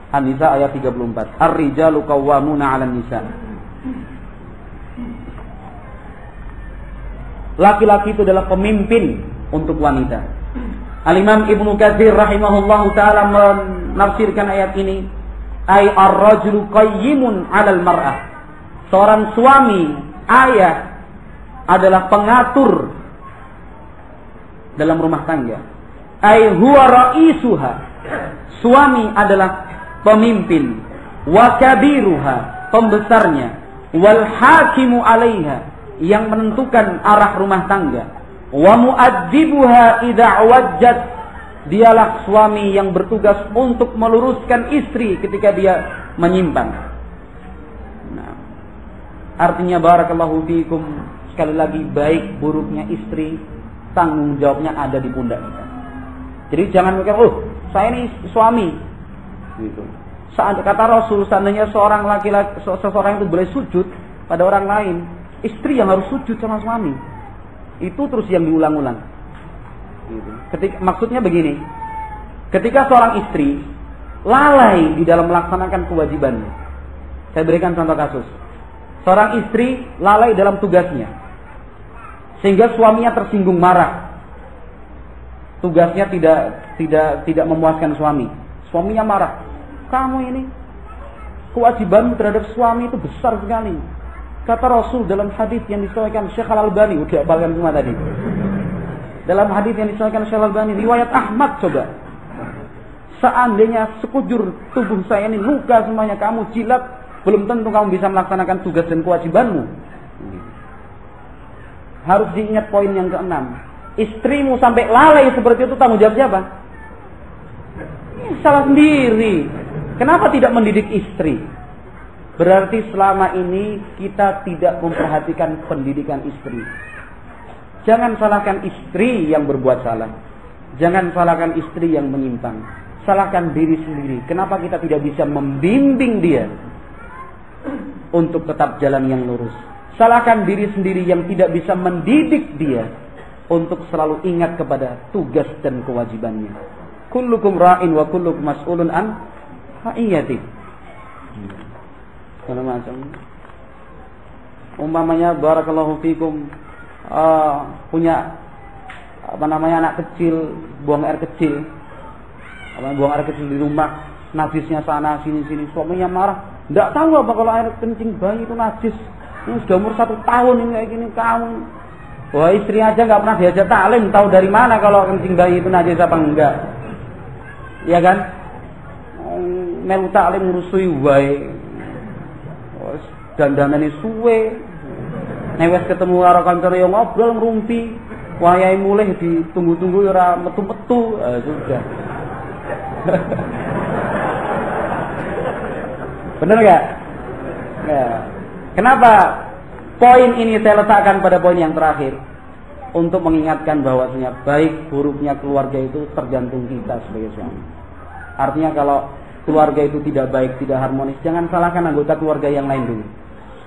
An-Nisa ayat 34. Ar-rijalu qawwamuna 'alan nisa. Laki-laki itu adalah pemimpin untuk wanita. Al-Imam Ibnu Katsir rahimahullahu taala menafsirkan ayat ini, ay ar-rajulu qayyimun 'alal mar'ah. Seorang suami, ayah adalah pengatur dalam rumah tangga. Ay huwa ra'isuha. Suami adalah pemimpin, wa kabiruha, pembesarnya, wal hakimu 'alaiha, yang menentukan arah rumah tangga, wa mu'addibuha idza wajjat, dialah suami yang bertugas untuk meluruskan istri ketika dia menyimpang. Nah, artinya barakallahu fiikum, sekali lagi baik buruknya istri tanggung jawabnya ada di pundak kita. Jadi jangan mikir, oh saya ini suami. Gitu. Kata Rasul, seandainya seorang laki-laki, seseorang itu boleh sujud pada orang lain, istri yang harus sujud sama suami. Itu terus yang diulang-ulang. Gitu. Maksudnya begini, ketika seorang istri lalai di dalam melaksanakan kewajibannya, saya berikan contoh kasus. Seorang istri lalai dalam tugasnya, sehingga suaminya tersinggung marah. Tugasnya tidak memuaskan suami. Suaminya marah. Kamu ini Kewajiban terhadap suami itu besar sekali. Kata Rasul dalam hadis yang disahihkan Syekh Al-Albani, udah hafalkan semua tadi. Dalam hadis yang disahihkan Syekh Al-Albani, riwayat Ahmad coba. Seandainya sekujur tubuh saya ini luka semuanya, kamu jilat, belum tentu kamu bisa melaksanakan tugas dan kewajibanmu. Harus diingat poin yang keenam. Istrimu sampai lalai seperti itu, tanggung jawab siapa? Salah sendiri. Kenapa tidak mendidik istri? Berarti selama ini kita tidak memperhatikan pendidikan istri. Jangan salahkan istri yang berbuat salah. Jangan salahkan istri yang menyimpang. Salahkan diri sendiri. Kenapa kita tidak bisa membimbing dia untuk tetap jalan yang lurus? Salahkan diri sendiri yang tidak bisa mendidik dia untuk selalu ingat kepada tugas dan kewajibannya. Kullukum ra'in wa kullukum mas'ulun an ra'iyati. Kalau macam umpamanya barakallahu fikum punya anak kecil, buang air kecil. Buang air kecil di rumah, najisnya sana sini, suaminya marah. Enggak tahu apa kalau air kencing bayi itu najis. Ini sudah umur 1 tahun ini kayak gini kamu. Wah, istri aja nggak pernah diajak taklim, tahu dari mana kalau kencing bayi itu najis apa enggak? Iya kan? Melu taklim ngurusui wae. Dandanane suwe. Newes ketemu karo kancane yo ngobrol ngrumpi. Wayahe mulih ditunggu-tunggu ora metu-metu. Sudah. Benar nggak? Ya. Kenapa poin ini saya letakkan pada poin yang terakhir? Untuk mengingatkan bahwasanya baik buruknya keluarga itu tergantung kita sebagai suami. Artinya kalau keluarga itu tidak baik, tidak harmonis, jangan salahkan anggota keluarga yang lain dulu.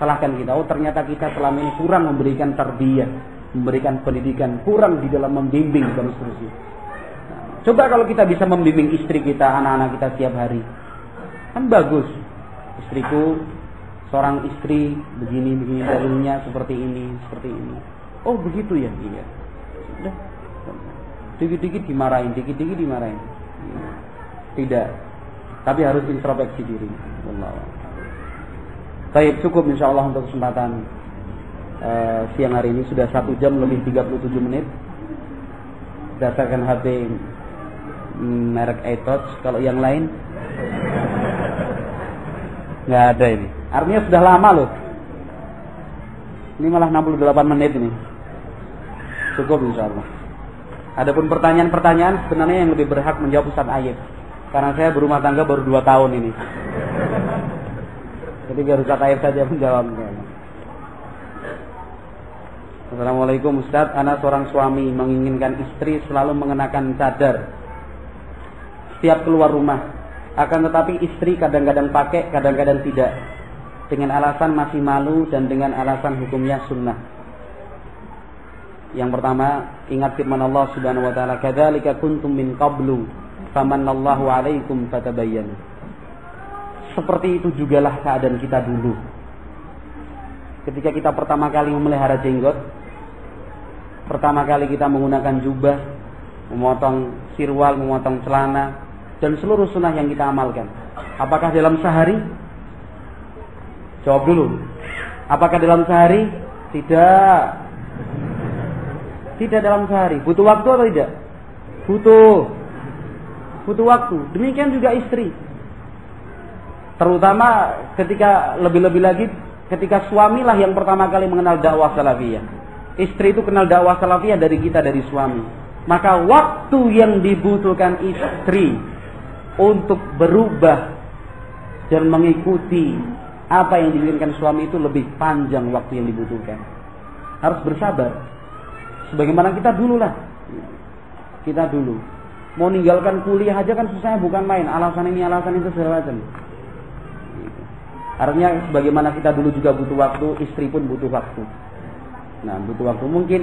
Salahkan kita. Oh, ternyata kita selama ini kurang memberikan tarbiyah, memberikan pendidikan, kurang di dalam membimbing dan seterusnya. Coba kalau kita bisa membimbing istri kita, anak-anak kita setiap hari. Kan bagus. Istriku, seorang istri, begini dalilnya seperti ini. Oh begitu ya? Iya. Sudah. Dikit-dikit dimarahin. Tidak. Tapi harus introspeksi diri. Wallah. Baik, cukup insyaAllah untuk kesempatan siang hari ini. Sudah 1 jam lebih 37 menit. Berdasarkan HP merek iTouch. Kalau yang lain nggak ada ini. Artinya sudah lama loh. Ini malah 68 menit ini. Cukup insyaallah. Adapun pertanyaan-pertanyaan sebenarnya yang lebih berhak menjawab Ustaz Ayib. Karena saya berumah tangga baru 2 tahun ini. Jadi biar Ustaz Ayib saja menjawab. Assalamualaikum Ustaz. Ana seorang suami menginginkan istri selalu mengenakan cadar setiap keluar rumah. Akan tetapi istri kadang-kadang pakai, kadang-kadang tidak. Dengan alasan masih malu dan dengan alasan hukumnya sunnah. Yang pertama, ingat firman Allah Subhanahu wa taala, "Kadzalika kuntum min qablu, famanallahu 'alaikum fatabayyanu." Seperti itu jugalah keadaan kita dulu. Ketika kita pertama kali memelihara jenggot, pertama kali kita menggunakan jubah, memotong sirwal, memotong celana, dan seluruh sunnah yang kita amalkan. Apakah dalam sehari? Jawab dulu. Apakah dalam sehari? Tidak. Tidak dalam sehari. Butuh waktu atau tidak? Butuh waktu. Demikian juga istri. Terutama ketika lebih-lebih lagi ketika suamilah yang pertama kali mengenal dakwah salafiyah. Istri itu kenal dakwah salafiyah dari kita, dari suami. Maka waktu yang dibutuhkan istri untuk berubah dan mengikuti apa yang diinginkan suami itu lebih panjang waktu yang dibutuhkan. Harus bersabar. Sebagaimana kita dulu lah. Kita dulu. Mau ninggalkan kuliah aja kan susahnya bukan main. Alasan ini, alasan itu segala macam. Artinya sebagaimana kita dulu juga butuh waktu, istri pun butuh waktu. Nah, butuh waktu. Mungkin,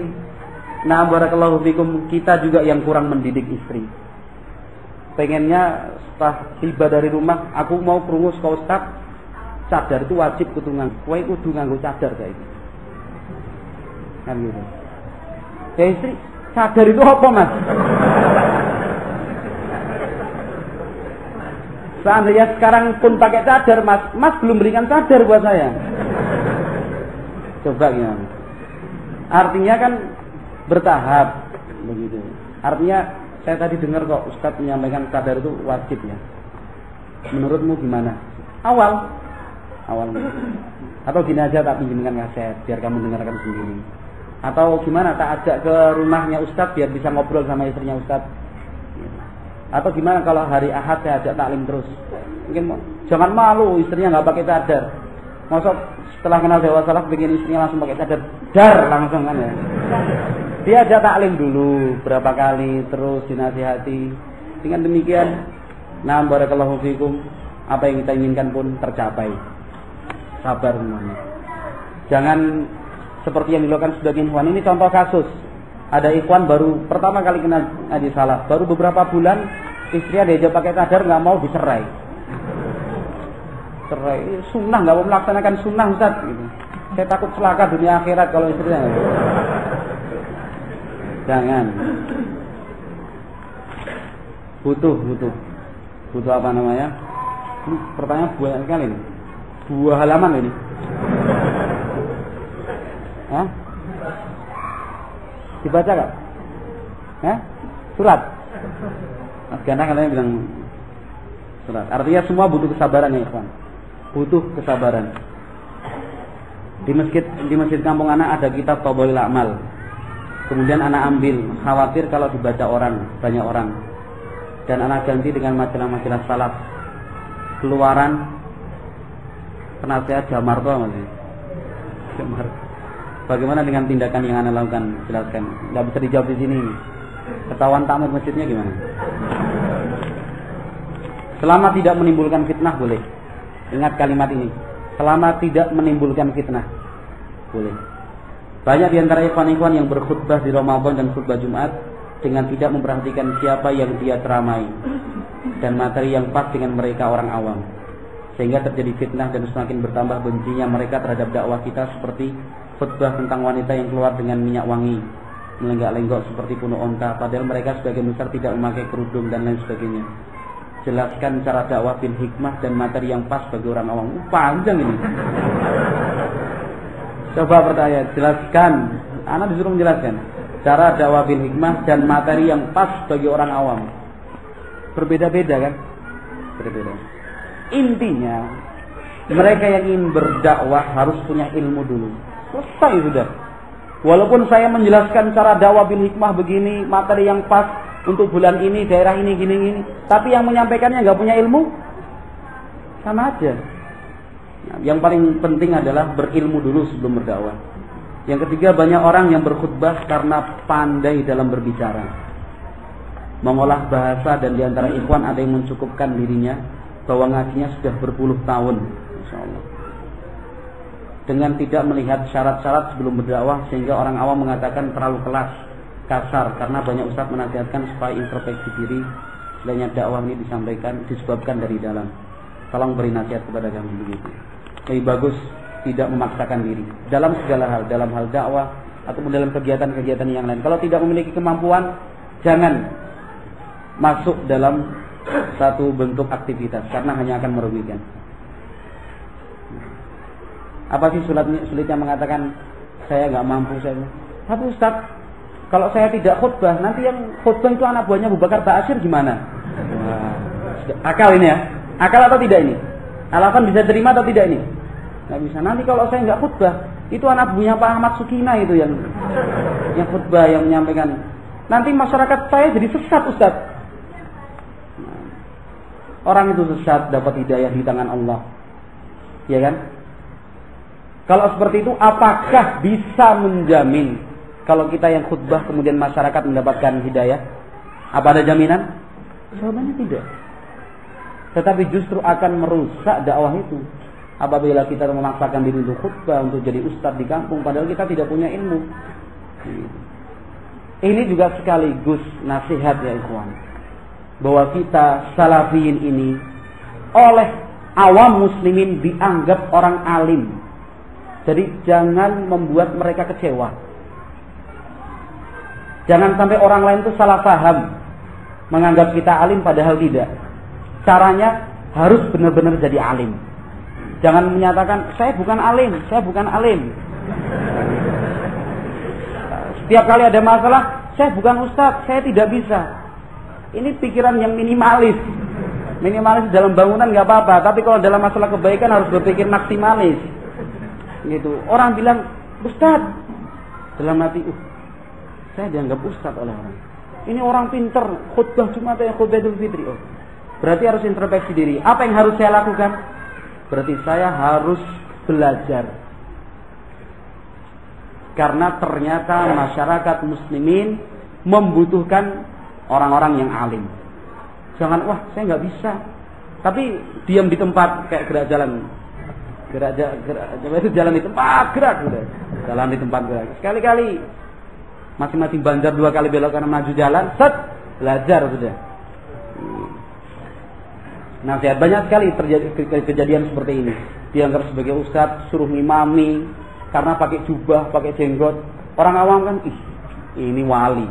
nah barakallahu fikum, kita juga yang kurang mendidik istri. Pengennya setelah tiba dari rumah, aku mau krungu ka Ustaz, cadar itu wajib kudu nganggo. Kowe kudu nganggo cadar kayak gitu. Kan gitu. Ya istri, cadar itu apa, Mas? Seandainya sekarang pun pakai cadar, Mas belum berikan cadar buat saya. Coba gimana? Artinya kan bertahap begitu. Artinya saya tadi dengar kok Ustadz menyampaikan cadar itu wajib ya. Menurutmu gimana? Awal. Atau gini aja, tak pinjamkan kaset biar kamu dengarkan sendiri. Atau gimana, tak ajak ke rumahnya Ustadz biar bisa ngobrol sama istrinya Ustadz. Atau gimana kalau hari Ahad saya ajak taklim terus. Mungkin jangan malu istrinya nggak pakai cadar. Masa setelah kenal Dewa Salah bikin istrinya langsung pakai cadar, dar langsung kan ya. Dia ajak taklim dulu berapa kali, terus dinasihati. Dengan demikian, nah barakallahu fikum, apa yang kita inginkan pun tercapai. Sabar semuanya. Jangan seperti yang dilakukan sebagian ikhwan. Ini contoh kasus. Ada ikhwan baru pertama kali kenal Haji Salah, baru beberapa bulan istrinya diajak pakai cadar, nggak mau, dicerai. Cerai, sunnah, nggak mau melaksanakan sunnah Ustaz. Gitu. Saya takut celaka dunia akhirat kalau istrinya. Jangan. Butuh apa namanya? Ini pertanyaan banyak sekali nih. 2 halaman ini. Hah? Dibaca gak? Surat. Mas Gana katanya bilang surat. Artinya semua butuh kesabaran ya ikhwan. Butuh kesabaran. Di masjid kampung anak ada kitab Fadhailul A'mal. Kemudian anak ambil, khawatir kalau dibaca banyak orang. Dan anak ganti dengan majalah-majalah salaf. Keluaran penasihat Jamarto masih. Bagaimana dengan tindakan yang Anda lakukan? Jelaskan. Nggak bisa dijawab di sini. Ketahuan takmir masjidnya gimana? Selama tidak menimbulkan fitnah boleh. Ingat kalimat ini. Selama tidak menimbulkan fitnah boleh. Banyak di antara ikhwan-ikhwan yang berkhutbah di Ramadan dan khutbah Jumat dengan tidak memperhatikan siapa yang dia ceramai dan materi yang pas dengan mereka orang awam. Sehingga terjadi fitnah dan semakin bertambah bencinya mereka terhadap dakwah kita, seperti khutbah tentang wanita yang keluar dengan minyak wangi, melenggak-lenggok seperti punuk onta, padahal mereka sebagian besar tidak memakai kerudung dan lain sebagainya. Jelaskan cara dakwah bil hikmah dan materi yang pas bagi orang awam. Panjang ini. Coba pertanyaan, jelaskan. Anak disuruh menjelaskan cara dakwah bil hikmah dan materi yang pas bagi orang awam. Berbeda-beda kan? Berbeda. Intinya, mereka yang ingin berdakwah harus punya ilmu dulu. Selesai sudah. Walaupun saya menjelaskan cara dakwah bil hikmah begini, materi yang pas untuk bulan ini, daerah ini, gini, tapi yang menyampaikannya nggak punya ilmu, sama aja. Nah, yang paling penting adalah berilmu dulu sebelum berdakwah. Yang ketiga, banyak orang yang berkhutbah karena pandai dalam berbicara, mengolah bahasa, dan diantara ikhwan ada yang mencukupkan dirinya bahwa ngajinya sudah berpuluh tahun, insyaallah, dengan tidak melihat syarat-syarat sebelum berdakwah, sehingga orang awam mengatakan terlalu kelas, kasar, karena banyak ustaz menasihatkan supaya introspeksi diri, sebenarnya dakwah ini disebabkan dari dalam. Tolong beri nasihat kepada kami begitu. Lebih bagus tidak memaksakan diri dalam segala hal, dalam hal dakwah ataupun dalam kegiatan-kegiatan yang lain. Kalau tidak memiliki kemampuan, jangan masuk dalam satu bentuk aktivitas, karena hanya akan merugikan. Apa sih sulitnya mengatakan saya nggak mampu saya? Tapi Ustaz, kalau saya tidak khutbah, nanti yang khutbah itu anak buahnya Abu Bakar Ba'asyir gimana? Nah, akal ini ya? Akal atau tidak ini? Alasan bisa terima atau tidak ini? Nggak bisa. Nanti kalau saya nggak khutbah, itu anak buahnya Pak Ahmad Sukina itu yang khutbah, yang menyampaikan. Nanti masyarakat saya jadi sesat Ustaz. Nah, orang itu sesat dapat hidayah di tangan Allah, ya kan? Kalau seperti itu, apakah bisa menjamin kalau kita yang khutbah kemudian masyarakat mendapatkan hidayah? Apa ada jaminan? Jawabannya tidak. Tetapi justru akan merusak dakwah itu apabila kita memaksakan diri untuk khutbah, untuk jadi ustadz di kampung, padahal kita tidak punya ilmu. Ini juga sekaligus nasihat ya ikhwan, bahwa kita salafiyin ini oleh awam muslimin dianggap orang alim. Jadi jangan membuat mereka kecewa. Jangan sampai orang lain itu salah paham, menganggap kita alim padahal tidak. Caranya harus benar-benar jadi alim. Jangan menyatakan saya bukan alim, saya bukan alim. Setiap kali ada masalah, saya bukan ustadz, saya tidak bisa. Ini pikiran yang minimalis. Minimalis dalam bangunan nggak apa-apa, tapi kalau dalam masalah kebaikan harus berpikir maksimalis. Gitu. Orang bilang ustadz, dalam hati, saya dianggap ustadz oleh orang. Ini orang pinter, khutbah Jumat ya khutbah Idul Fitri. Oh, berarti harus introspeksi diri. Apa yang harus saya lakukan? Berarti saya harus belajar. Karena ternyata masyarakat muslimin membutuhkan orang-orang yang alim. Jangan, wah saya nggak bisa. Tapi diam di tempat kayak gerak jalan. Gerak itu jalan di tempat, gerak udah. Jalan di tempat gerak. Sekali-kali masing-masing banjar 2 kali belok kanan maju jalan, set, belajar sudah. Nasihat banyak sekali terjadi kejadian seperti ini. Dianggap sebagai ustadz, suruh ngimami karena pakai jubah, pakai jenggot. Orang awam kan, ih, ini wali.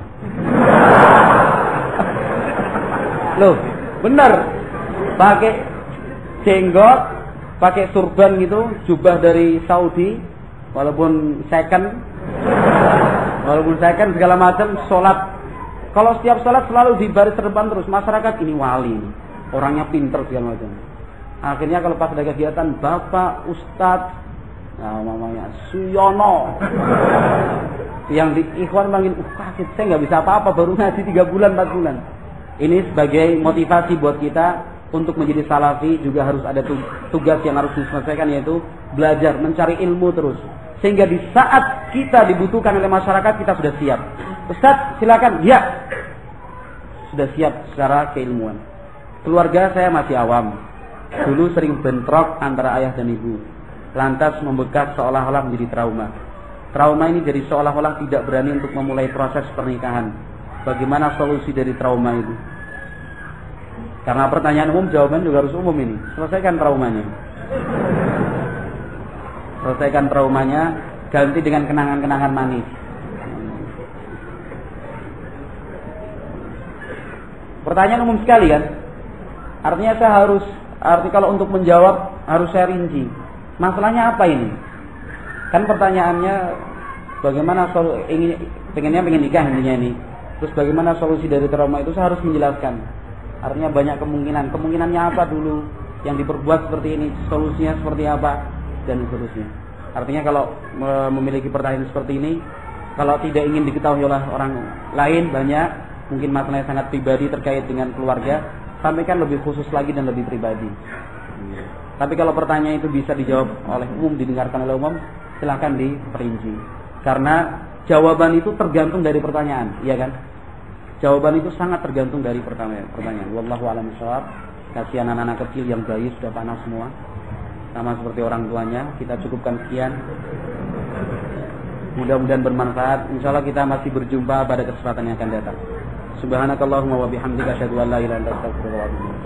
Loh, benar. Pakai jenggot, pakai surban gitu, jubah dari Saudi, walaupun second segala macam, sholat. Kalau setiap sholat selalu di baris terdepan terus, masyarakat ini wali, orangnya pinter segala macam. Akhirnya kalau pas ada kegiatan, bapak, ustadz, nah mamanya Suyono, yang di ikhwan panggil, kaget, saya nggak bisa apa-apa, baru ngaji 3 bulan, 4 bulan. Ini sebagai motivasi buat kita untuk menjadi salafi, juga harus ada tugas yang harus diselesaikan, yaitu belajar, mencari ilmu terus. Sehingga di saat kita dibutuhkan oleh masyarakat, kita sudah siap. Ustaz, silakan. Ya, sudah siap secara keilmuan. Keluarga saya masih awam. Dulu sering bentrok antara ayah dan ibu. Lantas membekas seolah-olah menjadi trauma. Trauma ini jadi seolah-olah tidak berani untuk memulai proses pernikahan. Bagaimana solusi dari trauma itu? Karena pertanyaan umum, jawaban juga harus umum ini. Selesaikan traumanya. Selesaikan traumanya, ganti dengan kenangan-kenangan manis. Pertanyaan umum sekali kan? Artinya saya harus, kalau untuk menjawab harus saya rinci. Masalahnya apa ini? Kan pertanyaannya bagaimana pengen nikah intinya ini. Terus bagaimana solusi dari trauma itu, saya harus menjelaskan. Artinya banyak kemungkinan. Kemungkinannya apa dulu yang diperbuat seperti ini, solusinya seperti apa, dan seterusnya. Artinya kalau memiliki pertanyaan seperti ini, kalau tidak ingin diketahui oleh orang lain banyak, mungkin masalahnya sangat pribadi terkait dengan keluarga, sampaikan lebih khusus lagi dan lebih pribadi. Tapi kalau pertanyaan itu bisa dijawab oleh umum, didengarkan oleh umum, silakan diperinci. Karena jawaban itu tergantung dari pertanyaan, iya kan? Jawaban itu sangat tergantung dari pertanyaan. Wallahu a'lam bishawab. Kasihan anak-anak kecil yang bayi sudah panas semua, sama seperti orang tuanya. Kita cukupkan sekian. Mudah-mudahan bermanfaat. Insyaallah kita masih berjumpa pada kesempatan yang akan datang. Subhanakallahumma wa bihamdika asyhadu an la ilaha illa anta astaghfiruka wa atubu ilaik.